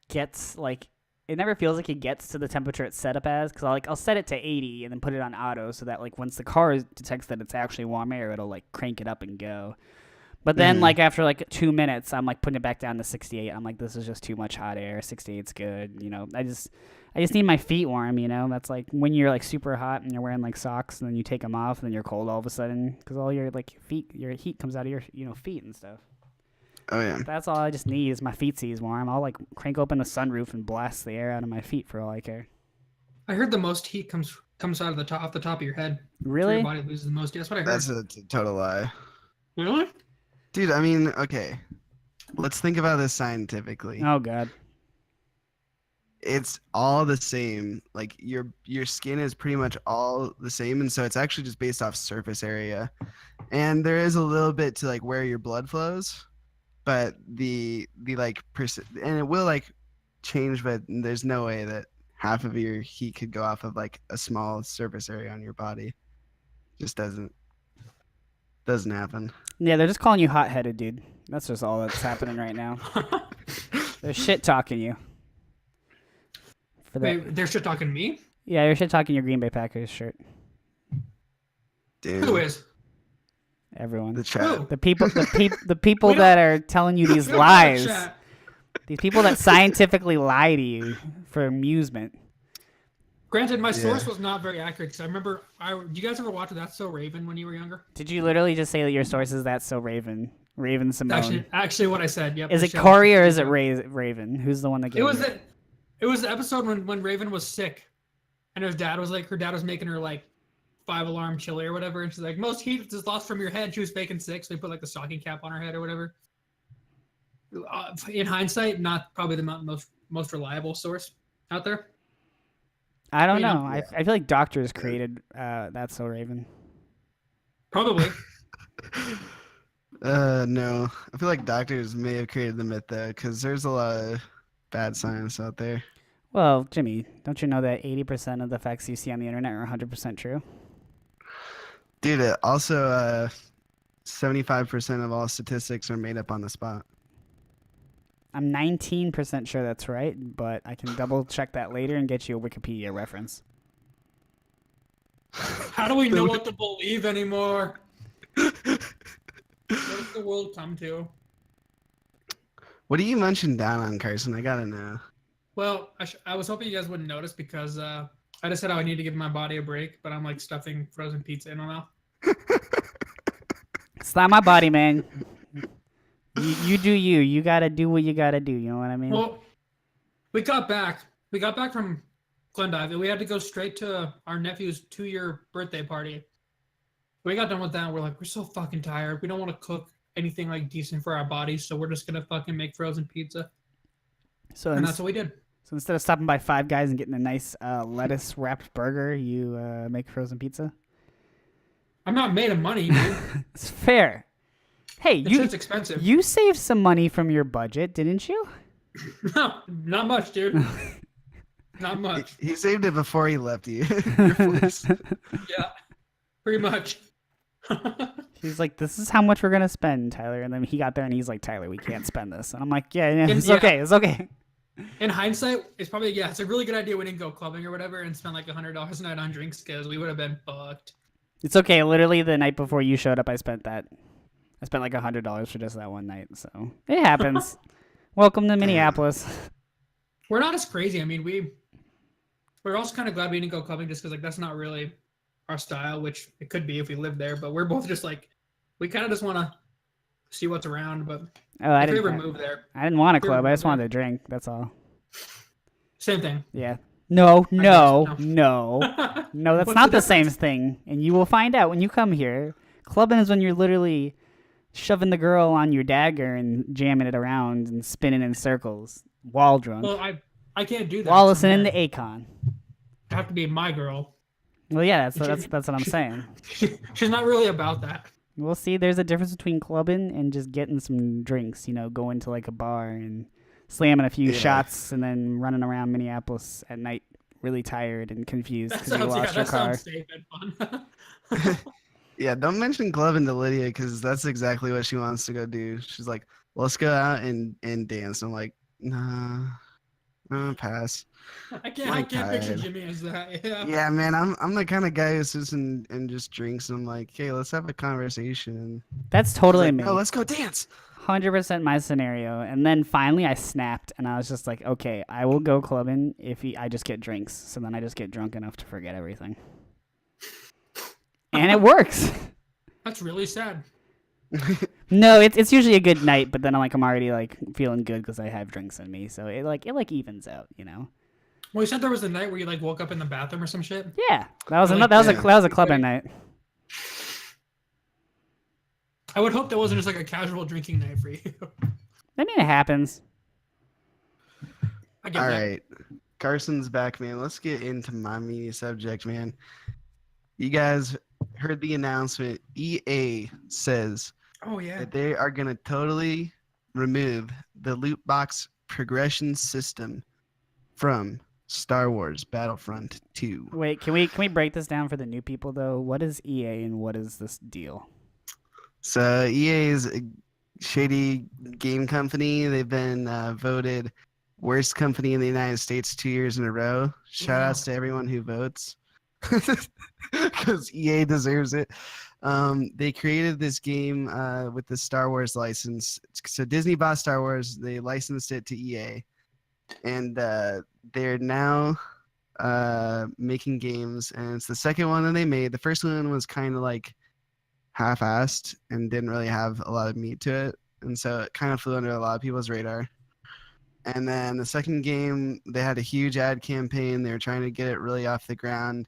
gets like it never feels like it gets to the temperature it's set up as because I'll set it to 80 and then put it on auto so that like once the car detects that it's actually warm air, it'll like crank it up and go. But then like after like 2 minutes, I'm like putting it back down to 68. I'm like, this is just too much hot air. 68's good. You know, I just need my feet warm. You know, that's like when you're like super hot and you're wearing like socks and then you take them off and then you're cold all of a sudden because all your like your heat comes out of your feet and stuff. Oh yeah. That's all I just need is my feetsies warm. I'll like crank open the sunroof and blast the air out of my feet for all I care. I heard the most heat comes out of the top, off the top of your head. Really? Your body loses the most. That's what I heard. That's a total lie. Really? Dude, I mean, okay. Let's think about this scientifically. Oh god. It's all the same. Like your skin is pretty much all the same, and so it's actually just based off surface area. And there is a little bit to like where your blood flows, but the like and it will like change, but there's no way that half of your heat could go off of like a small surface area on your body. Just doesn't happen. Yeah, they're just calling you hot-headed, dude. That's just all that's happening right now. They're shit-talking you. For that. Wait, they're shit talking me? Yeah, you're shit-talking your Green Bay Packers shirt. Dude, Who is? Everyone. the chat. Who? The people We that are telling you these We don't have a lies. chat. These people that scientifically lie to you for amusement. Granted, my Yeah. source was not very accurate because I remember. Do you guys ever watch That's So Raven when you were younger? Did you literally just say that your source is That's So Raven? Raven Simone. Actually, what I said. Yep. Is the it show. Corey or is it Raven? Who's the one that gave It was the episode when Raven was sick, and her dad was making her like 5-alarm chili or whatever, and she's like, most heat is lost from your head. She was faking sick, so they put like the stocking cap on her head or whatever. In hindsight, not probably the most reliable source out there. I don't I know. mean, I feel like doctors created That's So Raven. Probably. No. I feel like doctors may have created the myth though, because there's a lot of bad science out there. Well, Jimmy, don't you know that 80% of the facts you see on the internet are 100% true? Dude, also 75% of all statistics are made up on the spot. I'm 19% sure that's right, but I can double check that later and get you a Wikipedia reference. How do we know what to believe anymore? What does the world come to? What do you munching down on, Carson? I gotta know. Well, I was hoping you guys wouldn't notice because I just said I need to give my body a break, but I'm like stuffing frozen pizza in my mouth. It's not my body, man. You do you. You gotta do what you gotta do. You know what I mean? Well, we got back from Glendive, and we had to go straight to our nephew's 2-year birthday party. We got done with that, and we're like, we're so fucking tired. We don't want to cook anything like decent for our bodies, so we're just gonna fucking make frozen pizza. And that's what we did. So instead of stopping by Five Guys and getting a nice lettuce wrapped burger, you make frozen pizza. I'm not made of money, dude. It's fair. Hey, It's expensive. You saved some money from your budget, didn't you? No, not much, dude. Not much. He saved it before he left you. Your place. Yeah, pretty much. He's like, this is how much we're gonna spend, Tyler. And then he got there and he's like, Tyler, we can't spend this. And I'm like, yeah, it's Yeah. okay, it's okay. In hindsight, it's probably it's a really good idea we didn't go clubbing or whatever and spend like $100 a night on drinks because we would have been fucked. It's okay. Literally, the night before you showed up, I spent like $100 for just that one night. So it happens. Welcome to Minneapolis. We're not as crazy. I mean, we're also kind of glad we didn't go clubbing just because like that's not really our style, which it could be if we lived there. But we're both just like we kind of just want to see what's around. But I if we ever didn't. move there, I didn't want a If we club. ever I just moved wanted to drink. That's all. same thing. Yeah. No. no. No, that's What's not the the same thing. And you will find out when you come here. Clubbing is when you're literally shoving the girl on your dagger and jamming it around and spinning in circles, wall drunk, Well, I can't do that. while listening someday. to Akon. I have to be my girl. Well, yeah, that's what I'm saying. She's not really about that. We'll see. There's a difference between clubbing and just getting some drinks. You know, going to like a bar and slamming a few shots and then running around Minneapolis at night, really tired and confused That because you sounds lost your car. safe and fun. Yeah, don't mention clubbing to Lydia because that's exactly what she wants to go do. She's like, let's go out and dance. I'm like, nah, pass. I I'm can't. I like can't picture tired. Jimmy as that. Yeah. Yeah, man, I'm the kind of guy who sits and just drinks. And I'm like, hey, let's have a conversation. And That's she's totally like, no, me. let's go dance. 100% my scenario. And then finally I snapped and I was just like, okay, I will go clubbing if I just get drinks. So then I just get drunk enough to forget everything. And it works. That's really sad. No, it's usually a good night, but then I'm already like feeling good because I have drinks in me. So it evens out, you know. Well, you said there was a night where you like woke up in the bathroom or some shit. Yeah, that was Like, another, yeah. that was a clubbing night. I would hope that wasn't just like a casual drinking night for you. I mean, it happens. I get All that. right, Carson's back, man. Let's get into my media subject, man. You guys heard the announcement. EA says Oh yeah. that they are gonna totally remove the loot box progression system from Star Wars Battlefront 2. Wait, can we break this down for the new people though? What is EA and what is this deal? So EA is a shady game company. They've been voted worst company in the United States 2 years in a row. Shout outs to everyone who votes because EA deserves it. They created this game with the Star Wars license. So Disney bought Star Wars. They licensed it to EA. And they're now making games. And it's the second one that they made. The first one was kind of like half-assed and didn't really have a lot of meat to it, and so it kind of flew under a lot of people's radar. And then the second game, they had a huge ad campaign. They were trying to get it really off the ground,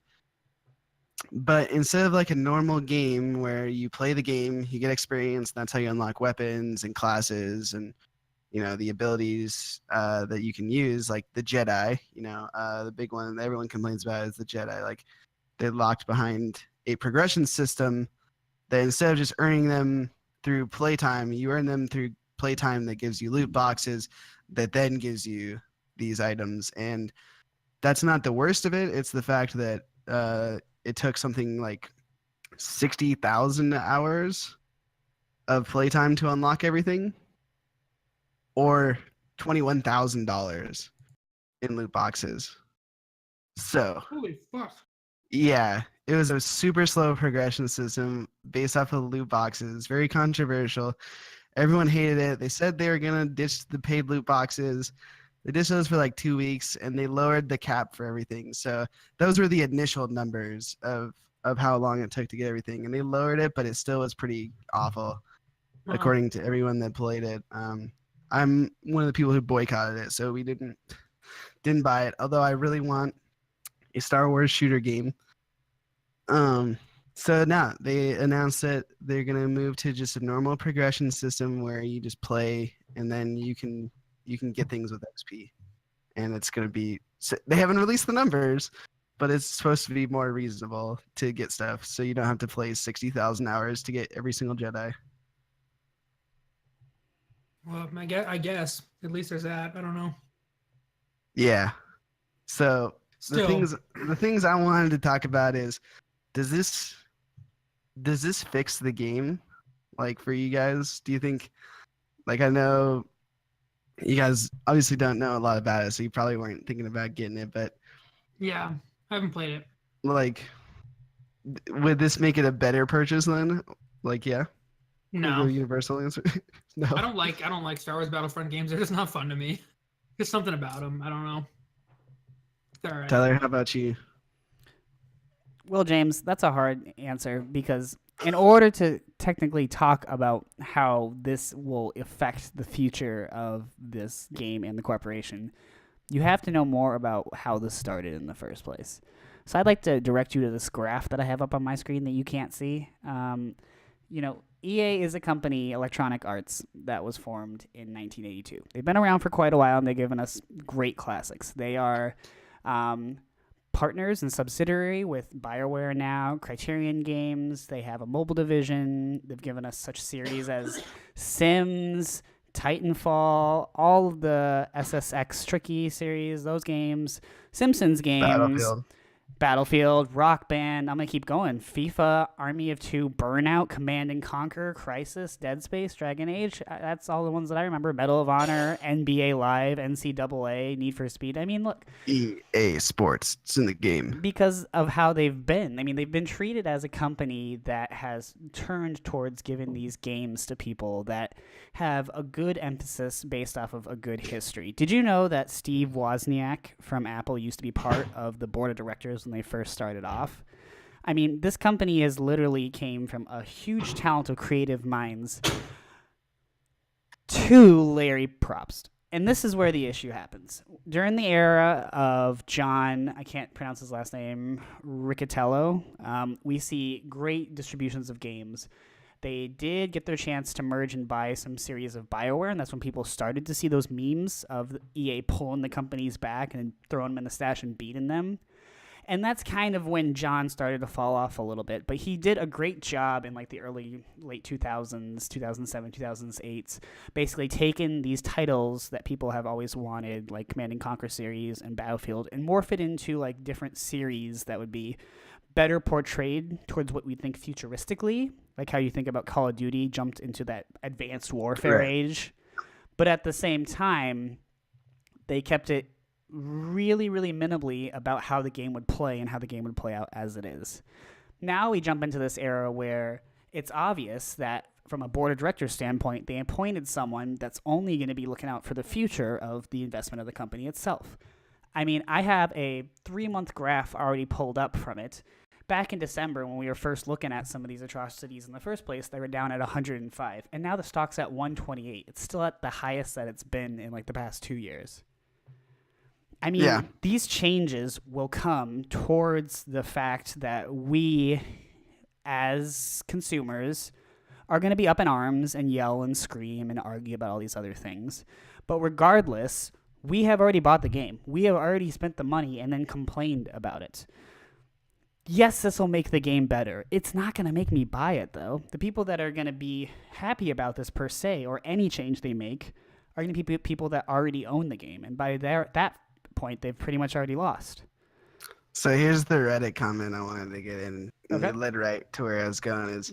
but instead of like a normal game where you play the game, you get experience, and that's how you unlock weapons and classes and the abilities that you can use, like the Jedi. The big one that everyone complains about is the Jedi. Like, they're locked behind a progression system that instead of just earning them through playtime, you earn them through playtime that gives you loot boxes that then gives you these items. And that's not the worst of it. It's the fact that it took something like 60,000 hours of playtime to unlock everything, or $21,000 in loot boxes. So, Holy fuck. yeah, it was a super slow progression system based off of loot boxes. Very controversial. Everyone hated it. They said they were going to ditch the paid loot boxes. They ditched those for like 2 weeks, and they lowered the cap for everything. So those were the initial numbers of how long it took to get everything. And they lowered it, but it still was pretty awful, according to everyone that played it. I'm one of the people who boycotted it, so we didn't buy it. Although I really want a Star Wars shooter game. So now they announced that they're gonna move to just a normal progression system where you just play and then you can get things with XP, and it's gonna be. They haven't released the numbers, but it's supposed to be more reasonable to get stuff, so you don't have to play 60,000 hours to get every single Jedi. Well, I guess at least there's that. I don't know. Yeah. So Still, the things I wanted to talk about is, does this fix the game, like, for you guys? Do you think, like, I know you guys obviously don't know a lot about it, so you probably weren't thinking about getting it, but yeah, I haven't played it. like, would this make it a better purchase then? Like, yeah. We'll go No, universal answer. No. I don't like Star Wars Battlefront games. They're just not fun to me. There's something about them. I don't know. It's all right. Tyler, how about you? Well, James, that's a hard answer because in order to technically talk about how this will affect the future of this game and the corporation, you have to know more about how this started in the first place. So I'd like to direct you to this graph that I have up on my screen that you can't see. EA is a company, Electronic Arts, that was formed in 1982. They've been around for quite a while, and they've given us great classics. They are partners and subsidiary with BioWare now, Criterion Games. They have a mobile division. They've given us such series as Sims, Titanfall, all of the SSX Tricky series, those games, Simpsons games. Battlefield, Rock Band, I'm going to keep going. FIFA, Army of Two, Burnout, Command and Conquer, Crisis, Dead Space, Dragon Age. That's all the ones that I remember. Medal of Honor, NBA Live, NCAA, Need for Speed. I mean, look. EA Sports. It's in the game. Because of how they've been. I mean, they've been treated as a company that has turned towards giving these games to people that have a good emphasis based off of a good history. Did you know that Steve Wozniak from Apple used to be part of the board of directors when they first started off? I mean, this company has literally came from a huge talent of creative minds to Larry Probst. And this is where the issue happens. During the era of John, I can't pronounce his last name, Riccatello, we see great distributions of games. They did get their chance to merge and buy some series of BioWare, and that's when people started to see those memes of EA pulling the companies back and throwing them in the stash and beating them. And that's kind of when John started to fall off a little bit. But he did a great job in like the late 2000s, 2007, 2008, basically taking these titles that people have always wanted, like Command and Conquer series and Battlefield, and morph it into like different series that would be better portrayed towards what we think futuristically, like how you think about Call of Duty jumped into that advanced warfare age. But at the same time, they kept it really, really minimally about how the game would play and how the game would play out as it is. Now we jump into this era where it's obvious that from a board of directors standpoint, they appointed someone that's only going to be looking out for the future of the investment of the company itself. I mean, I have a 3-month graph already pulled up from it. Back in December, when we were first looking at some of these atrocities in the first place, they were down at 105, and now the stock's at 128. It's still at the highest that it's been in like the past 2 years. I mean, these changes will come towards the fact that we, as consumers, are going to be up in arms and yell and scream and argue about all these other things. But regardless, we have already bought the game. We have already spent the money and then complained about it. Yes, this will make the game better. It's not going to make me buy it, though. The people that are going to be happy about this per se, or any change they make, are going to be people that already own the game. And by that point, they've pretty much already lost. So here's the Reddit comment I wanted to get in. Okay. It led right to where I was going.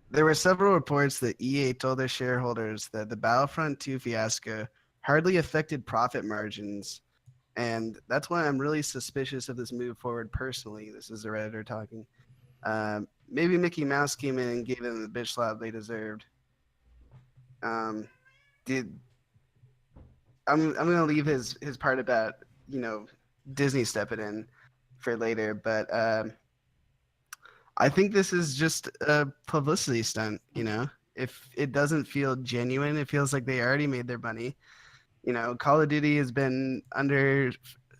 There were several reports that EA told their shareholders that the Battlefront 2 fiasco hardly affected profit margins. And that's why I'm really suspicious of this move forward personally. This is the Redditor talking. Maybe Mickey Mouse came in and gave them the bitch slap they deserved. I'm gonna leave his part about Disney stepping in for later, but I think this is just a publicity stunt. If it doesn't feel genuine, it feels like they already made their money. Call of Duty has been under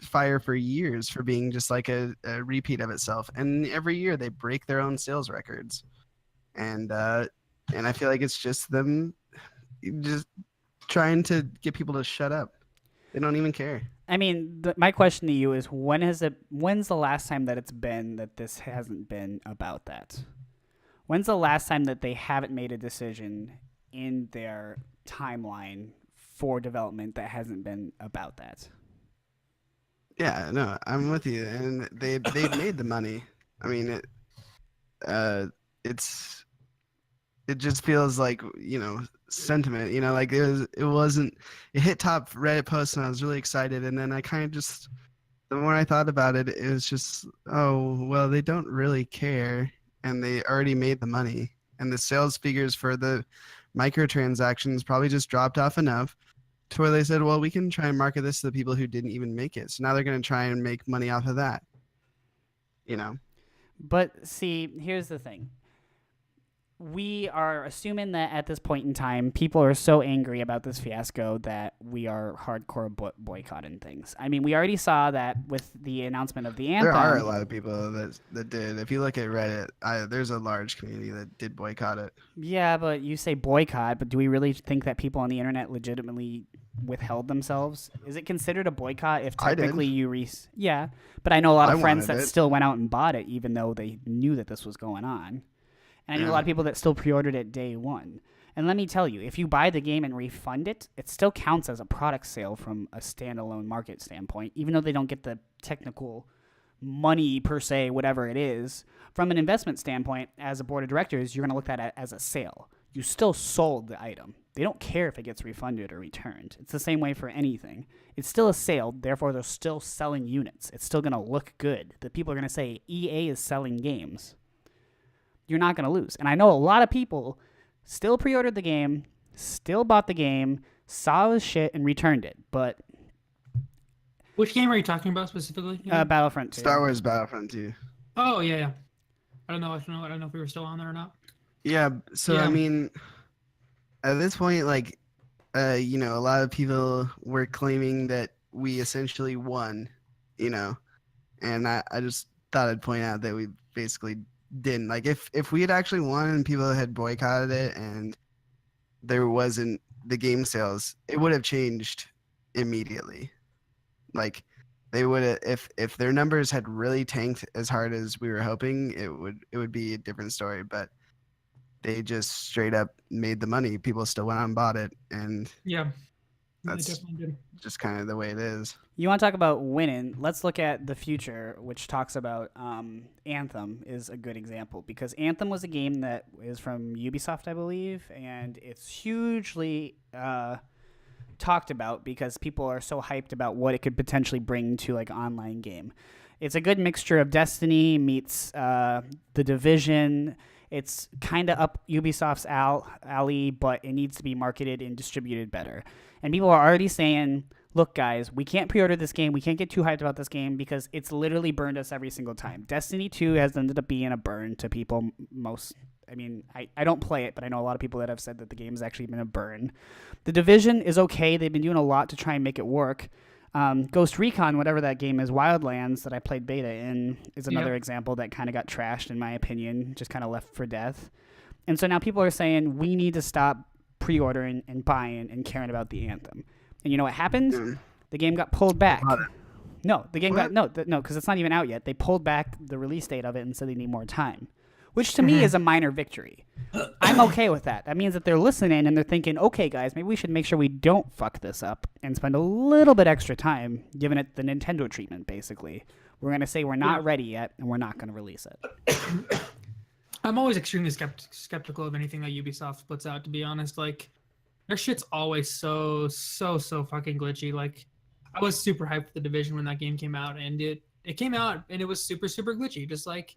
fire for years for being just like a repeat of itself, and every year they break their own sales records, and I feel like it's just them just trying to get people to shut up. They don't even care. I mean, my question to you is, when's the last time that it's been that this hasn't been about that? When's the last time that they haven't made a decision in their timeline for development that hasn't been about that? Yeah, no, I'm with you, and they've made the money. I mean, it just feels like sentiment. Like it hit top Reddit post, and I was really excited, and then I kind of just, the more I thought about it, it was just, oh well, they don't really care, and they already made the money, and the sales figures for the microtransactions probably just dropped off enough to where they said, well, we can try and market this to the people who didn't even make it. So now they're going to try and make money off of that. But see, here's the thing. We are assuming that at this point in time, people are so angry about this fiasco that we are hardcore boycotting things. I mean, we already saw that with the announcement of the anthem. There are a lot of people that did. If you look at Reddit, there's a large community that did boycott it. Yeah, but you say boycott, but do we really think that people on the internet legitimately withheld themselves? Is it considered a boycott if technically Yeah, but I know a lot of friends that still went out and bought it even though they knew that this was going on. And I know a lot of people that still pre-ordered it day one. And let me tell you, if you buy the game and refund it, it still counts as a product sale from a standalone market standpoint, even though they don't get the technical money per se, whatever it is. From an investment standpoint, as a board of directors, you're going to look at it as a sale. You still sold the item. They don't care if it gets refunded or returned. It's the same way for anything. It's still a sale, therefore they're still selling units. It's still going to look good. The people are going to say EA is selling games. You're not going to lose. And I know a lot of people still pre-ordered the game, still bought the game, saw his shit, and returned it. But Which game are you talking about specifically? Battlefront 2. Star Wars Battlefront 2. Oh yeah. I don't know if we were still on there or not. Yeah. So Yeah. I mean, at this point, like, a lot of people were claiming that we essentially won, and I just thought I'd point out that we basically didn't. Like, if we had actually won and people had boycotted it and there wasn't the game sales, it would have changed immediately. Like, they would have, if their numbers had really tanked as hard as we were hoping, it would be a different story. But they just straight up made the money. People still went out and bought it, and Yeah. They that's definitely did. just kind of the way it is. You want to talk about winning? Let's look at the future, which talks about Anthem is a good example, because Anthem was a game that is from Ubisoft, I believe, and it's hugely talked about because people are so hyped about what it could potentially bring to like online game. It's a good mixture of Destiny meets The Division. It's kind of up Ubisoft's alley, but it needs to be marketed and distributed better. And people are already saying, look, guys, we can't pre-order this game. We can't get too hyped about this game because it's literally burned us every single time. Destiny 2 has ended up being a burn to people I don't play it, but I know a lot of people that have said that the game's actually been a burn. The Division is okay. They've been doing a lot to try and make it work. Ghost Recon, whatever that game is, Wildlands, that I played beta in, is another example that kind of got trashed, in my opinion, just kind of left for death. And so now people are saying we need to stop pre-ordering and buying and caring about the Anthem. And you know what happened? The game got pulled back. No, the game got because it's not even out yet. They pulled back the release date of it and said they need more time, which to me is a minor victory. I'm okay with that. That means that they're listening and they're thinking, okay, guys, maybe we should make sure we don't fuck this up and spend a little bit extra time giving it the Nintendo treatment, basically. We're going to say we're not ready yet and we're not going to release it. I'm always extremely skeptical of anything that Ubisoft puts out, to be honest. Like, their shit's always so fucking glitchy. Like, I was super hyped for The Division when that game came out, and it came out and it was super glitchy, just like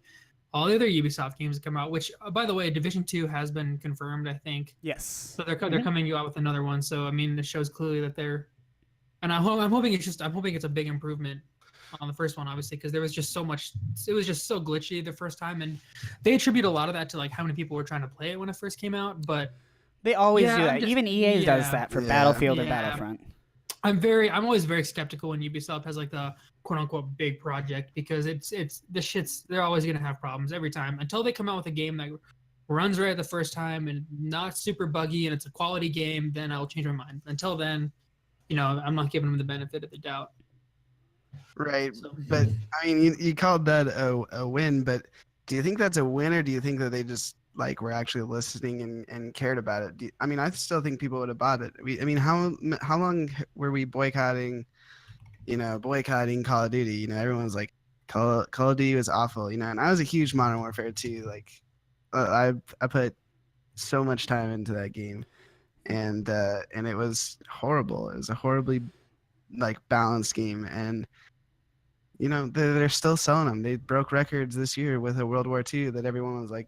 all the other Ubisoft games that come out, which, by the way, Division 2 has been confirmed, I think. Yes. So they're coming out with another one. So, I mean, it shows clearly that they're... And I'm hoping it's a big improvement on the first one, obviously, because there was just so much... It was just so glitchy the first time, and they attribute a lot of that to, like, how many people were trying to play it when it first came out, but... They always do that. Even EA does that for Battlefield or Battlefront. I'm always very skeptical when Ubisoft has like the quote unquote big project, because they're always gonna have problems every time until they come out with a game that runs right the first time and not super buggy and it's a quality game. Then I'll change my mind. Until then, I'm not giving them the benefit of the doubt. Right, but I mean, you called that a win, but do you think that's a win, or do you think that they just like were actually listening and cared about it? I still think people would have bought it. How long were we boycotting Call of Duty? Everyone was like, Call of Duty was awful, and I was a huge Modern Warfare 2. Like, I put so much time into that game, and it was horrible. It was a horribly like balanced game, and they're still selling them. They broke records this year with a World War II that everyone was like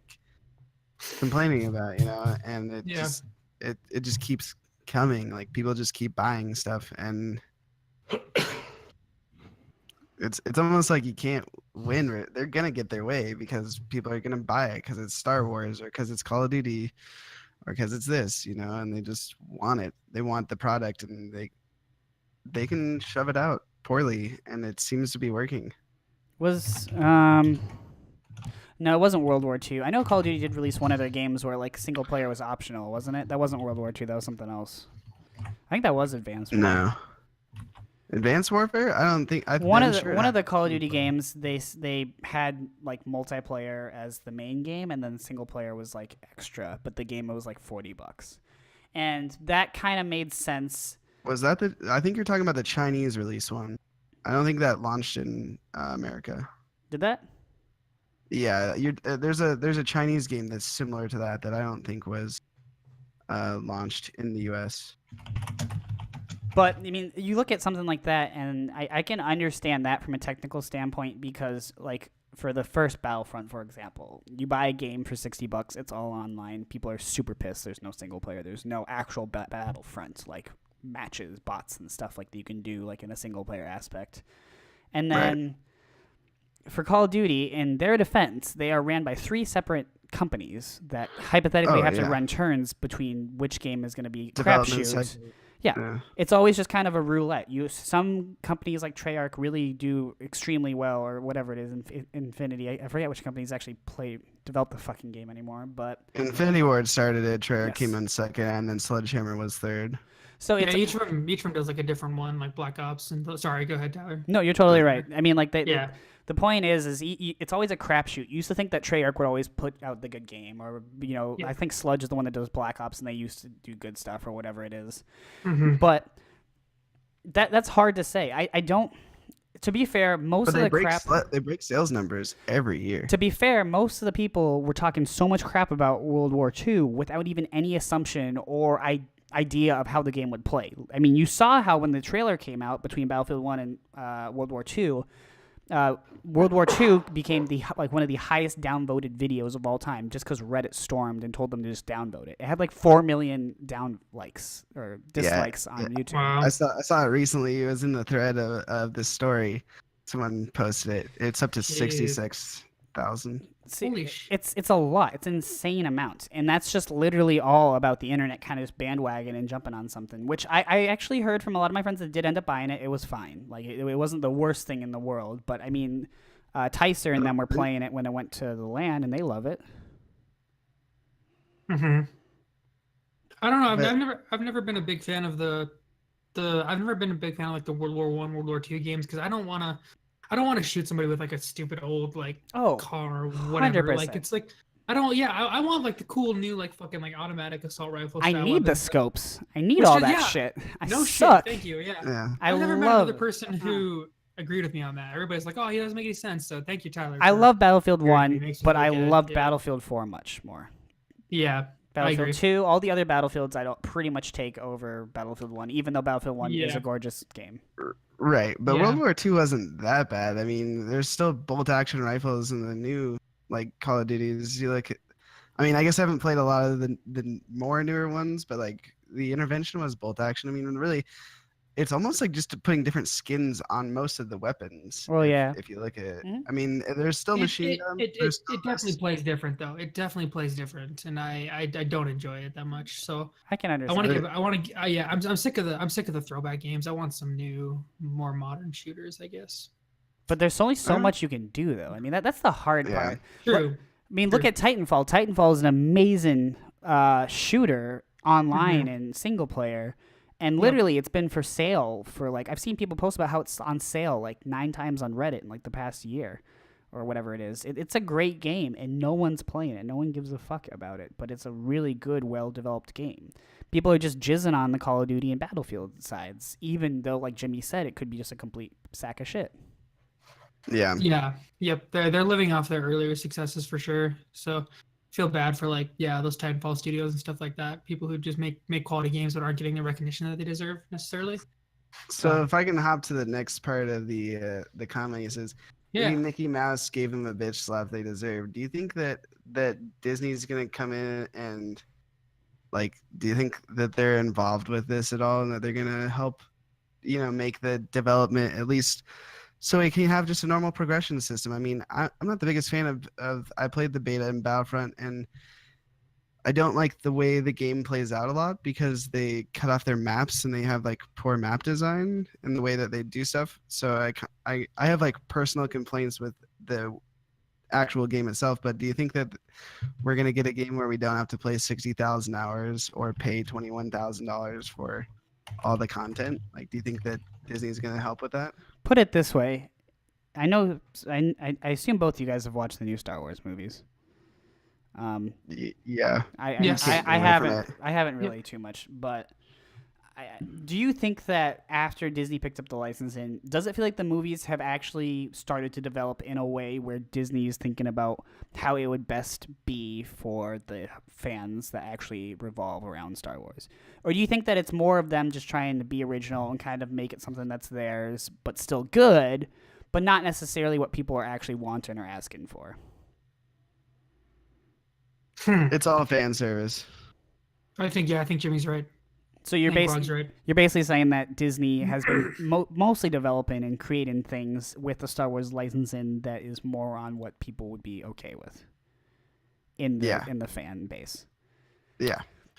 complaining about, and it just keeps coming. Like, people just keep buying stuff, and it's almost like you can't win. They're gonna get their way because people are gonna buy it because it's Star Wars or because it's Call of Duty or because it's this, and they just want it. They want the product, and they can shove it out poorly, and it seems to be working. No, it wasn't World War II. I know Call of Duty did release one of their games where like single player was optional, wasn't it? That wasn't World War II. That was something else. I think that was Advanced Warfare. No. Advanced Warfare? I don't think. One of the Call of Duty games, they had like multiplayer as the main game, and then single player was like extra. But the game was like $40, and that kind of made sense. Was that I think you're talking about the Chinese release one. I don't think that launched in America. Did that? Yeah, there's a Chinese game that's similar to that I don't think was launched in the U.S. But I mean, you look at something like that, and I can understand that from a technical standpoint because, like, for the first Battlefront, for example, you buy a game for $60, it's all online. People are super pissed. There's no single player. There's no actual Battlefront, like matches, bots, and stuff like that you can do like in a single player aspect. And then for Call of Duty, in their defense, they are ran by 3 separate companies that hypothetically have to run turns between which game is going to be crapshoot. Yeah, it's always just kind of a roulette. Some companies like Treyarch really do extremely well, or whatever it is. Infinity, I forget which companies actually develop the fucking game anymore. But Infinity Ward started it. Treyarch came in second, and then Sledgehammer was third. So each of them does like a different one, like Black Ops. And sorry, go ahead, Tyler. No, you're totally right. I mean, like the point is it's always a crapshoot. You used to think that Treyarch would always put out the good game, or I think Sludge is the one that does Black Ops, and they used to do good stuff or whatever it is. Mm-hmm. But that's hard to say. I don't. To be fair, they break sales numbers every year. To be fair, most of the people were talking so much crap about World War II without even any assumption or idea of how the game would play. I mean, you saw how when the trailer came out between Battlefield 1 and World War II. World War II became one of the highest downvoted videos of all time just because Reddit stormed and told them to just downvote it. It had like 4 million dislikes on YouTube. Wow. I saw it recently. It was in the thread of this story. Someone posted it. It's up to 66,000. See, it's a lot. It's an insane amount, and that's just literally all about the internet kind of just bandwagon and jumping on something. Which I actually heard from a lot of my friends that did end up buying it. It was fine. Like it wasn't the worst thing in the world. But I mean, Tyser and them were playing it when it went to the LAN, and they love it. Mm-hmm. I don't know. I've never been a big fan of I've never been a big fan of like the World War I, World War II games because I don't want to shoot somebody with like a stupid old car or whatever. 100%. Like it's like I want like the cool new like fucking like automatic assault rifle. I need the scopes. I need all that shit. No suck. shit. Thank you. Yeah. I've never met another person who agreed with me on that. Everybody's like, oh, he doesn't make any sense. So thank you, Tyler. I love Battlefield 1, but I loved Battlefield 4 much more. Yeah. Battlefield 2, all the other Battlefields I don't pretty much take over Battlefield 1, even though Battlefield 1 is a gorgeous game. Right, but World War II wasn't that bad. I mean, there's still bolt-action rifles in the new like Call of Duties. You look, I mean, I guess I haven't played a lot of the more newer ones, but like the Intervention was bolt-action. I mean, really, it's almost like just putting different skins on most of the weapons. Well, yeah. If you look at it, I mean, there's still machine guns. It definitely plays different though. It definitely plays different, and I don't enjoy it that much. So I can understand. I'm sick of the throwback games. I want some new, more modern shooters, I guess. But there's only so much you can do though. I mean, that's the hard part. True. Look at Titanfall. Titanfall is an amazing shooter online and single player. And literally, it's been for sale for like I've seen people post about how it's on sale like 9 times on Reddit in like the past year, or whatever it is. It's a great game, and no one's playing it. No one gives a fuck about it. But it's a really good, well-developed game. People are just jizzing on the Call of Duty and Battlefield sides, even though, like Jimmy said, it could be just a complete sack of shit. Yeah. Yeah. Yep. They're living off their earlier successes for sure. So. Feel bad for those Titanfall studios and stuff like that. People who just make quality games but aren't getting the recognition that they deserve necessarily. So if I can hop to the next part of the comment, he says, Mickey Mouse gave him a bitch slap they deserve. Do you think that Disney's gonna come in and do you think that they're involved with this at all and that they're gonna help, make the development at least so we can have just a normal progression system? I mean, I'm not the biggest fan of I played the beta in Battlefront, and I don't like the way the game plays out a lot because they cut off their maps and they have poor map design and the way that they do stuff. So I have personal complaints with the actual game itself. But do you think that we're going to get a game where we don't have to play 60,000 hours or pay $21,000 for all the content? Do you think that Disney's going to help with that? Put it this way. I know. I assume both of you guys have watched the new Star Wars movies. Yeah. I haven't. I haven't really too much, but Do you think that after Disney picked up the licensing, does it feel like the movies have actually started to develop in a way where Disney is thinking about how it would best be for the fans that actually revolve around Star Wars? Or do you think that it's more of them just trying to be original and kind of make it something that's theirs, but still good, but not necessarily what people are actually wanting or asking for? It's all fan service. I think Jimmy's right. So you're I think Grog's basically right. you're basically saying that Disney has been mostly developing and creating things with the Star Wars licensing that is more on what people would be okay with in the fan base. Yeah.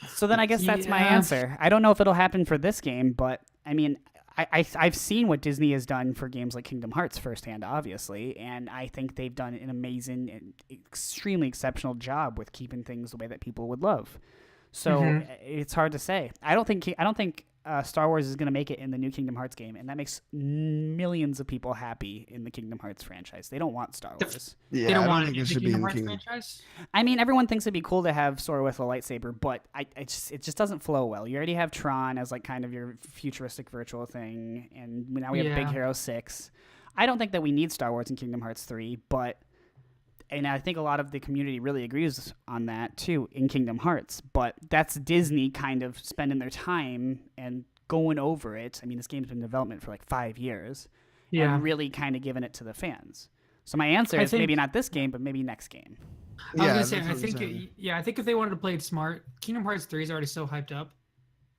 So then I guess that's my Yeah. answer. I don't know if it'll happen for this game, but I mean, I've seen what Disney has done for games like Kingdom Hearts firsthand, obviously, and I think they've done an amazing and extremely exceptional job with keeping things the way that people would love. So it's hard to say. I don't think Star Wars is going to make it in the new Kingdom Hearts game, and that makes millions of people happy in the Kingdom Hearts franchise. They don't want Star Wars. Yeah, They don't I don't want think it it in the should be Kingdom in Hearts Kingdom. franchise. I mean, everyone thinks it'd be cool to have Sora with a lightsaber, but it just doesn't flow well. You already have Tron as like kind of your futuristic virtual thing, and now we have Big Yeah. Hero 6. I don't think that we need Star Wars in Kingdom Hearts 3, and I think a lot of the community really agrees on that too in Kingdom Hearts, but that's Disney kind of spending their time and going over it. I mean, this game's been in development for like 5 years, Yeah. and really kind of giving it to the fans. So my answer I is think- maybe not this game, but maybe next game. I was Yeah, gonna say, that's I what I'm think, saying. I think if they wanted to play it smart, Kingdom Hearts 3 is already so hyped up.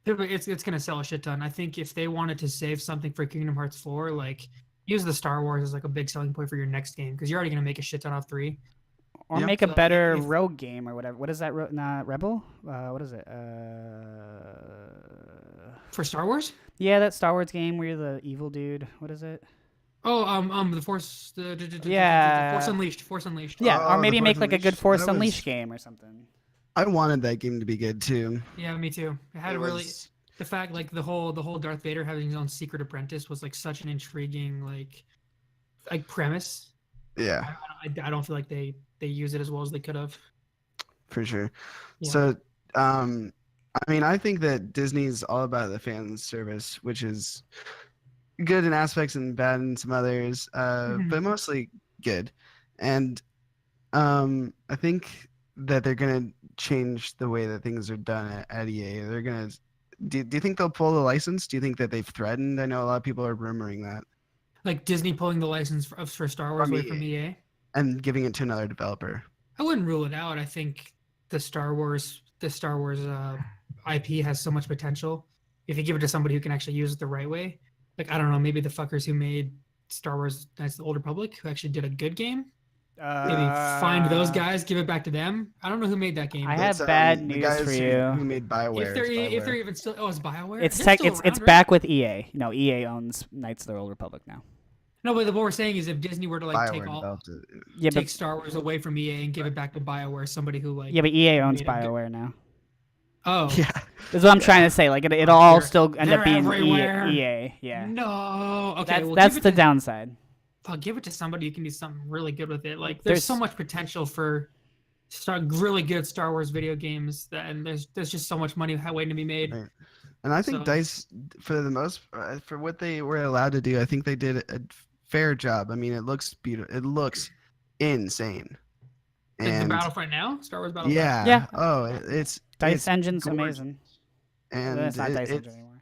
It's gonna sell a shit ton. I think if they wanted to save something for Kingdom Hearts 4, like use the Star Wars as like a big selling point for your next game, because you're already gonna make a shit ton off 3. Or Yep. make a So better if- rogue game or whatever. What is that? Rebel? What is it? For Star Wars? Yeah, that Star Wars game where you're the evil dude. What is it? Oh, the Force, Yeah. Force Unleashed, Force Unleashed. Yeah, Oh, or maybe the make Force like a good Unleashed. Force That was- Unleashed game or something. I wanted that game to be good too. Yeah, me too. It had It a really was- the fact like the whole Darth Vader having his own secret apprentice was like such an intriguing like premise. Yeah, I don't feel like they use it as well as they could have. for sure. Yeah. So, I mean, I think that Disney's all about the fan service, which is good in aspects and bad in some others, but mostly good. And I think that they're gonna change the way that things are done at EA. They're gonna. Do you think they'll pull the license? Do you think that they've threatened? I know a lot of people are rumoring that Like Disney pulling the license for Star Wars From away from EA. and giving it to another developer. I wouldn't rule it out. I think the Star Wars IP has so much potential. If you give it to somebody who can actually use it the right way, like I don't know, maybe the fuckers who made Star Wars Knights of the Old Republic, who actually did a good game, maybe find those guys, give it back to them. I don't know who made that game. I but have It's, bad the news guys for who you. made Bioware. if they're it's Bioware. even still, it's Bioware. It's They're still it's around, right? back with EA. No, EA owns Knights of the Old Republic now. No, but what we're saying is if Disney were to like Bioware take developed it. Yeah, take but Star Wars away from EA and give it back to Bioware, somebody who like EA owns made a good- BioWare now. oh Yeah, That's what I'm trying to say. Like it'll all They're- still end they're up being everywhere. EA. Yeah, no, okay, that's well, that's give the it to, downside. give it to somebody who can do something really good with it. Like there's so There's- much potential for really good Star Wars video games, and there's just so much money waiting to be made. Right. And I think So- Dice, for the most, for what they were allowed to do, I think they did a fair job. I mean, it looks beautiful. It looks insane. Like the And Battlefront now, Star Wars Battlefront. yeah, Yeah. oh, it's Dice it's Engine's gorgeous. amazing. and It's not it- Dice it's, Engine anymore.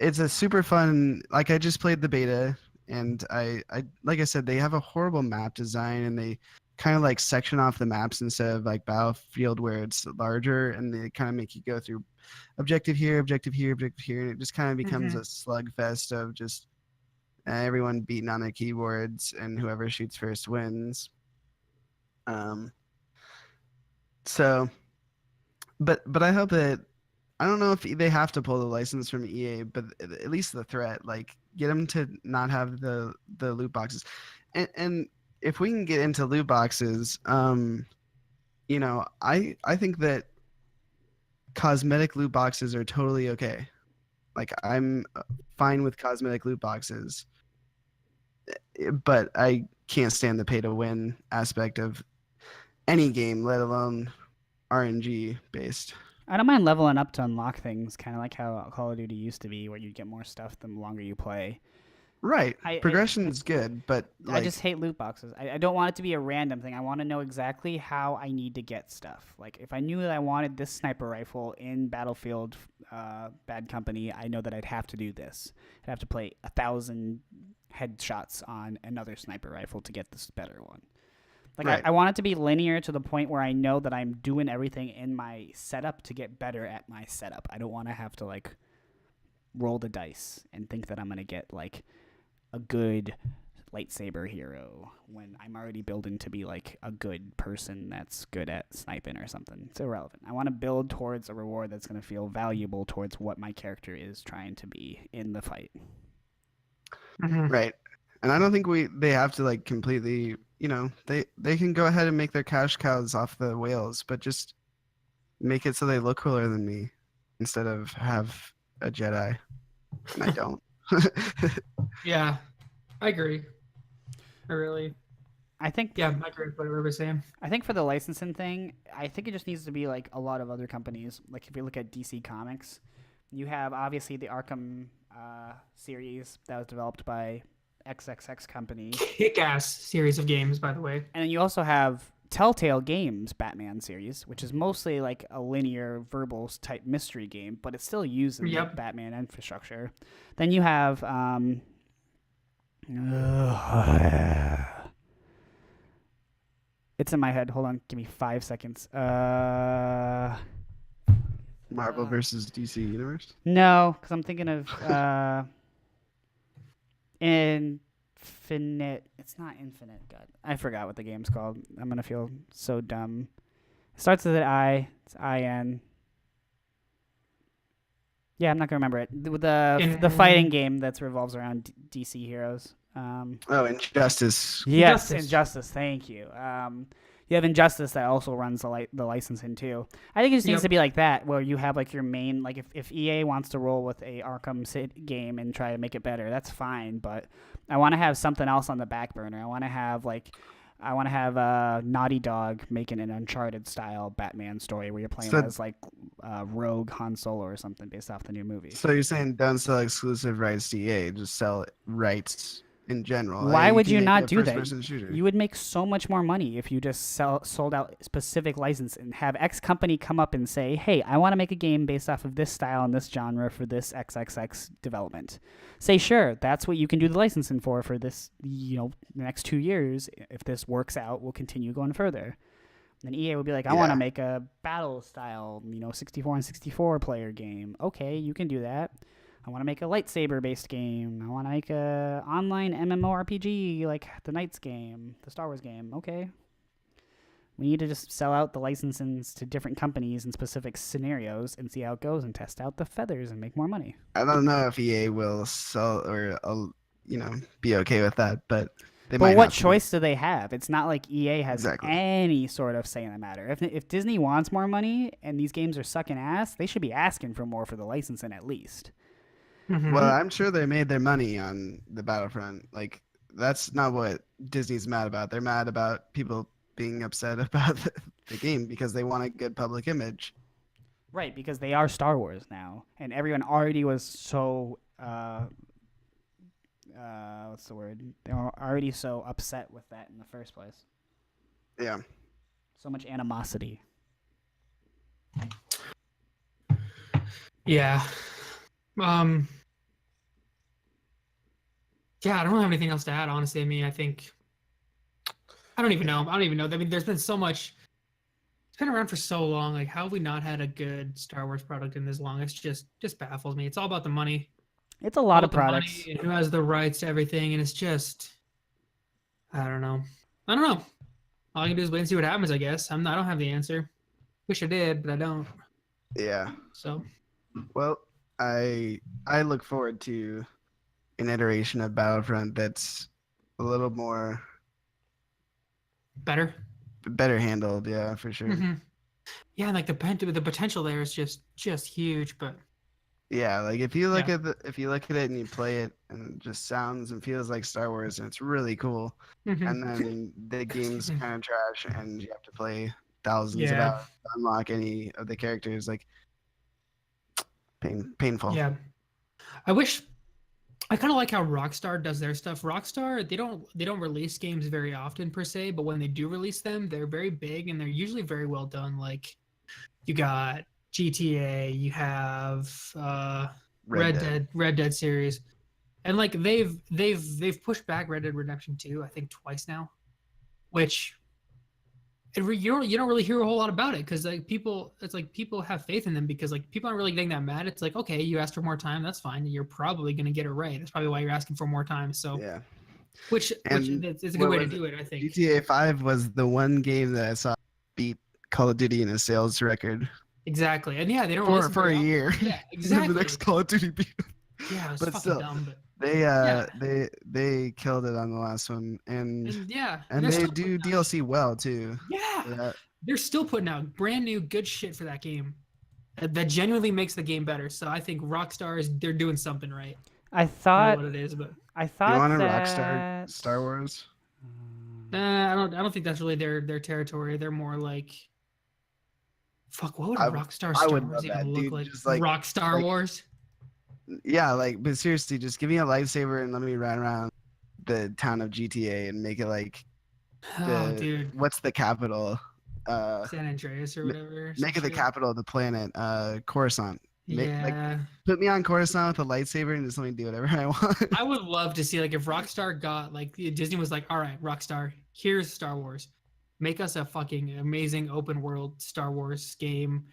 it's a super fun. Like I just played the beta, and I like I said, they have a horrible map design, and they kind of like section off the maps instead of like Battlefield where it's larger, and they kind of make you go through objective here, objective here, objective here, and it just kind of becomes a slugfest of just everyone beating on their keyboards, and whoever shoots first wins. So, but I hope that I don't know if they have to pull the license from EA, but at least the threat, like get them to not have the loot boxes, and if we can get into loot boxes, you know, I think that cosmetic loot boxes are totally okay. Like I'm fine with cosmetic loot boxes, but I can't stand the pay to win aspect of any game, let alone RNG based. I don't mind leveling up to unlock things, kind of like how Call of Duty used to be, where you get more stuff the longer you play. Right. I, Progression's good, but I just hate loot boxes. I don't want it to be a random thing. I want to know exactly how I need to get stuff. Like, if I knew that I wanted this sniper rifle in Battlefield Bad Company, I know that I'd have to do this. I'd have to play 1,000 headshots on another sniper rifle to get this better one. Like, Right. I want it to be linear to the point where I know that I'm doing everything in my setup to get better at my setup. I don't want to have to, like, roll the dice and think that I'm going to get, like, a good lightsaber hero when I'm already building to be like a good person that's good at sniping or something. It's irrelevant. I want to build towards a reward that's going to feel valuable towards what my character is trying to be in the fight. Right. And I don't think they have to like completely, they can go ahead and make their cash cows off the whales, but just make it so they look cooler than me instead of have a Jedi. And I don't. Yeah, I agree. I really. I think Yeah, I agree with what everybody's saying. I think for the licensing thing, I think it just needs to be like a lot of other companies. Like if you look at DC Comics, you have obviously the Arkham series that was developed by XXX company. Kick-ass series of games, by the way. And then you also have Telltale Games Batman series, which is mostly like a linear verbal type mystery game, but it's still used in the Batman infrastructure. Then you have it's in my head. Hold on, give me 5 seconds. Marvel versus DC Universe? No, because I'm thinking of Infinite. It's not Infinite. God, I forgot what the game's called. I'm gonna feel so dumb. It starts with an I. It's IN. Yeah, I'm not gonna remember it. The fighting game that revolves around DC heroes. Injustice. Yes, Injustice. Thank you. You have Injustice that also runs the licensing too. I think it just needs to be like that, where you have like your main, like if EA wants to roll with a Arkham game and try to make it better, that's fine. But I want to have something else on the back burner. I want to have Naughty Dog making an Uncharted style Batman story where you're playing as like Rogue Han Solo or something based off the new movie. So you're saying don't sell exclusive rights to EA, just sell rights in general. Why would you not do that? You would make so much more money if you just sold out specific license and have X company come up and say, hey, I want to make a game based off of this style and this genre for this XXX development. Say, sure, that's what you can do the licensing for this, the next 2 years. If this works out, we'll continue going further. And then EA would be like, I want to make a battle style, 64 and 64 player game. Okay, you can do that. I want to make a lightsaber-based game. I want to make a online MMORPG like the Knights game, the Star Wars game. Okay. We need to just sell out the licenses to different companies in specific scenarios and see how it goes and test out the feathers and make more money. I don't know if EA will sell or, be okay with that, but they might. But what choice do they have? It's not like EA has Exactly. any sort of say in the matter. If Disney wants more money and these games are sucking ass, they should be asking for more for the licensing at least. Mm-hmm. Well, I'm sure they made their money on the Battlefront. Like, that's not what Disney's mad about. They're mad about people being upset about the game because they want a good public image. Right, because they are Star Wars now, and everyone already was so what's the word? They were already so upset with that in the first place. Yeah. So much animosity. Yeah. Yeah, I don't have anything else to add, honestly. I mean, I don't even know. I mean, there's been so much. It's been around for so long. Like, how have we not had a good Star Wars product in this long? It's just baffles me. It's all about the money. It's a lot of All about the products. money and who has the rights to everything, and it's just, I don't know. All I can do is wait and see what happens, I guess. I don't have the answer. Wish I did, but I don't. Yeah. So. Well, I look forward to an iteration of Battlefront that's a little more better handled. Yeah, for sure. Mm-hmm. Yeah, like the potential there is just huge, but. Yeah, like if you look at it and you play it and it just sounds and feels like Star Wars and it's really cool, Mm-hmm. and then the game's kind of trash and you have to play thousands of hours to unlock any of the characters. Like Painful. Yeah. I wish I kind of like how Rockstar does their stuff. Rockstar, they don't release games very often per se, but when they do release them, they're very big and they're usually very well done. Like you got GTA, you have Red Dead series. And like they've pushed back Red Dead Redemption 2, I think twice now, which you don't really hear a whole lot about it because like people have faith in them because like people aren't really getting that mad. It's like, okay, you asked for more time, that's fine. You're probably gonna get it right. That's probably why you're asking for more time. So Yeah. which And it's a good way to do it, I think. GTA 5 was the one game that I saw beat Call of Duty in a sales record Exactly. And yeah, they don't release them for a very often. year. Yeah, exactly. The next Call of Duty beat them. Yeah, it was But fucking still, dumb, but they killed it on the last one, and yeah, and they're they still do putting out- DLC well too. Yeah, they're still putting out brand new good shit for that game that genuinely makes the game better. So I think Rockstar they're doing something right. I I don't thought know what it is, but I thought You want a that Rockstar Star Wars? I don't think that's really their territory. They're more like, fuck, what would a I Rockstar I Star would Wars love even that, look dude. like? Just like Rockstar like- Wars. Yeah, like, but seriously, just give me a lightsaber and let me run around the town of GTA and make it like Oh, dude, what's the capital? San Andreas or whatever. Make it the capital of the planet, Coruscant. Yeah. Put me on Coruscant with a lightsaber and just let me do whatever I want. I would love to see like if Rockstar got like Disney was like, all right, Rockstar, here's Star Wars, make us a fucking amazing open world Star Wars game.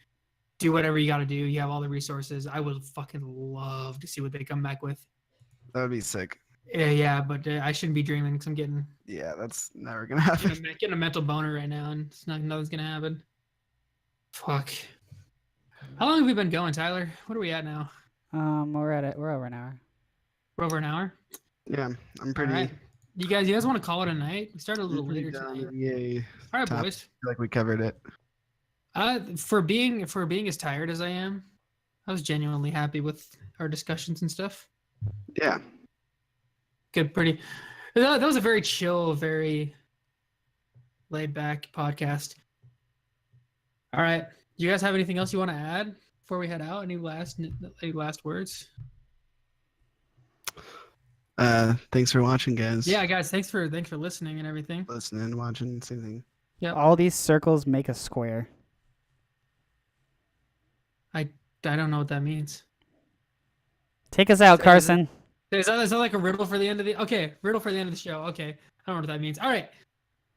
Do whatever you got to do. You have all the resources. I would fucking love to see what they come back with. That would be sick. Yeah, but I shouldn't be dreaming because I'm Yeah, that's never gonna happen. getting a mental boner right now, and nothing's gonna happen. Fuck. How long have we been going, Tyler? What are we at now? We're over an hour. We're over an hour. Yeah, I'm All pretty. right. You guys want to call it a night? We started a little pretty later done tonight. with the All right, top. boys. I feel like we covered it. For being as tired as I am, I was genuinely happy with our discussions and stuff. Yeah. Good, pretty. That was a very chill, very laid back podcast. All right, you guys have anything else you want to add before we head out? Any last words? Thanks for watching, guys. Yeah, guys, thanks for listening and everything. Listening, watching, same thing. Yeah, All these circles make a square. I don't know what that means. Take us out, Carson. Is that like a riddle for the end of the? Okay, riddle for the end of the show. Okay, I don't know what that means. All right,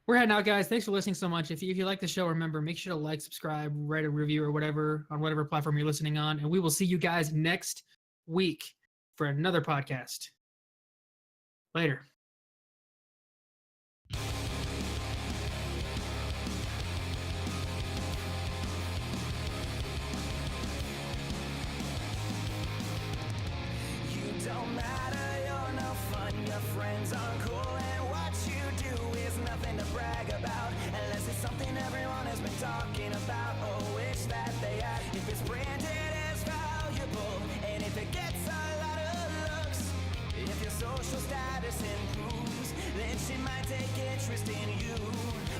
we're heading out, guys. Thanks for listening so much. If you like the show, remember, make sure to like, subscribe, write a review or whatever on whatever platform you're listening on, and we will see you guys next week for another podcast. Later. You don't matter, you're no fun, your friends aren't cool, and what you do is nothing to brag about, unless it's something everyone has been talking about, or wish that they had. If it's branded as valuable, and if it gets a lot of looks, if your social status improves, then she might take interest in you,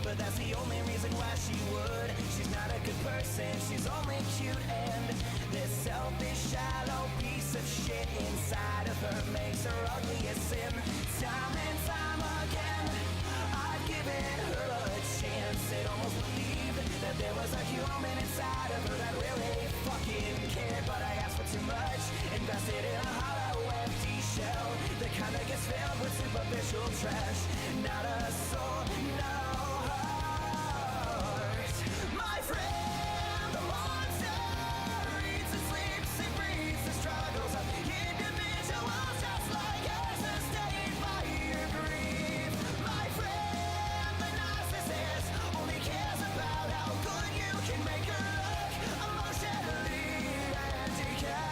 but that's the only reason why she would. She's not a good person, she's only cute, and this selfish, shallow piece of shit inside of her makes her ugly as sin. Time and time again, I've given her a chance and almost believed that there was a human inside of her that really fucking cared, but I asked for too much, invested in a hollow, empty shell, the kind that gets filled with superficial trash, not a soul, no heart. My friend, the monster eats and sleeps and breathes the struggles of individuals just like yours, sustained by your grief. My friend, the narcissist only cares about how good you can make her look, emotionally handicapped.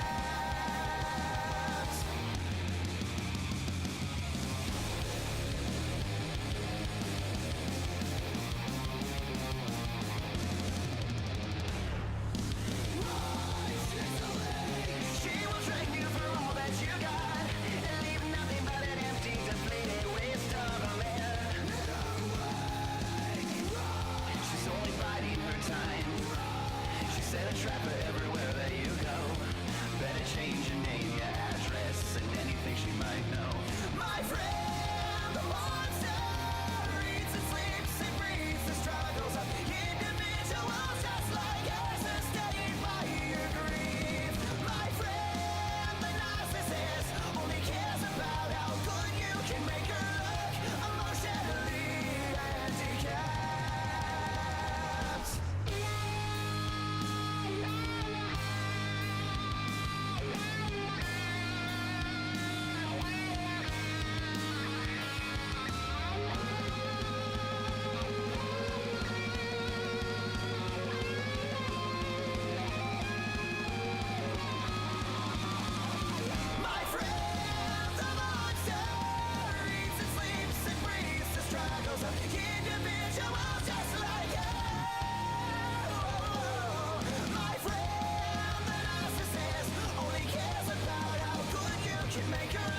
can make her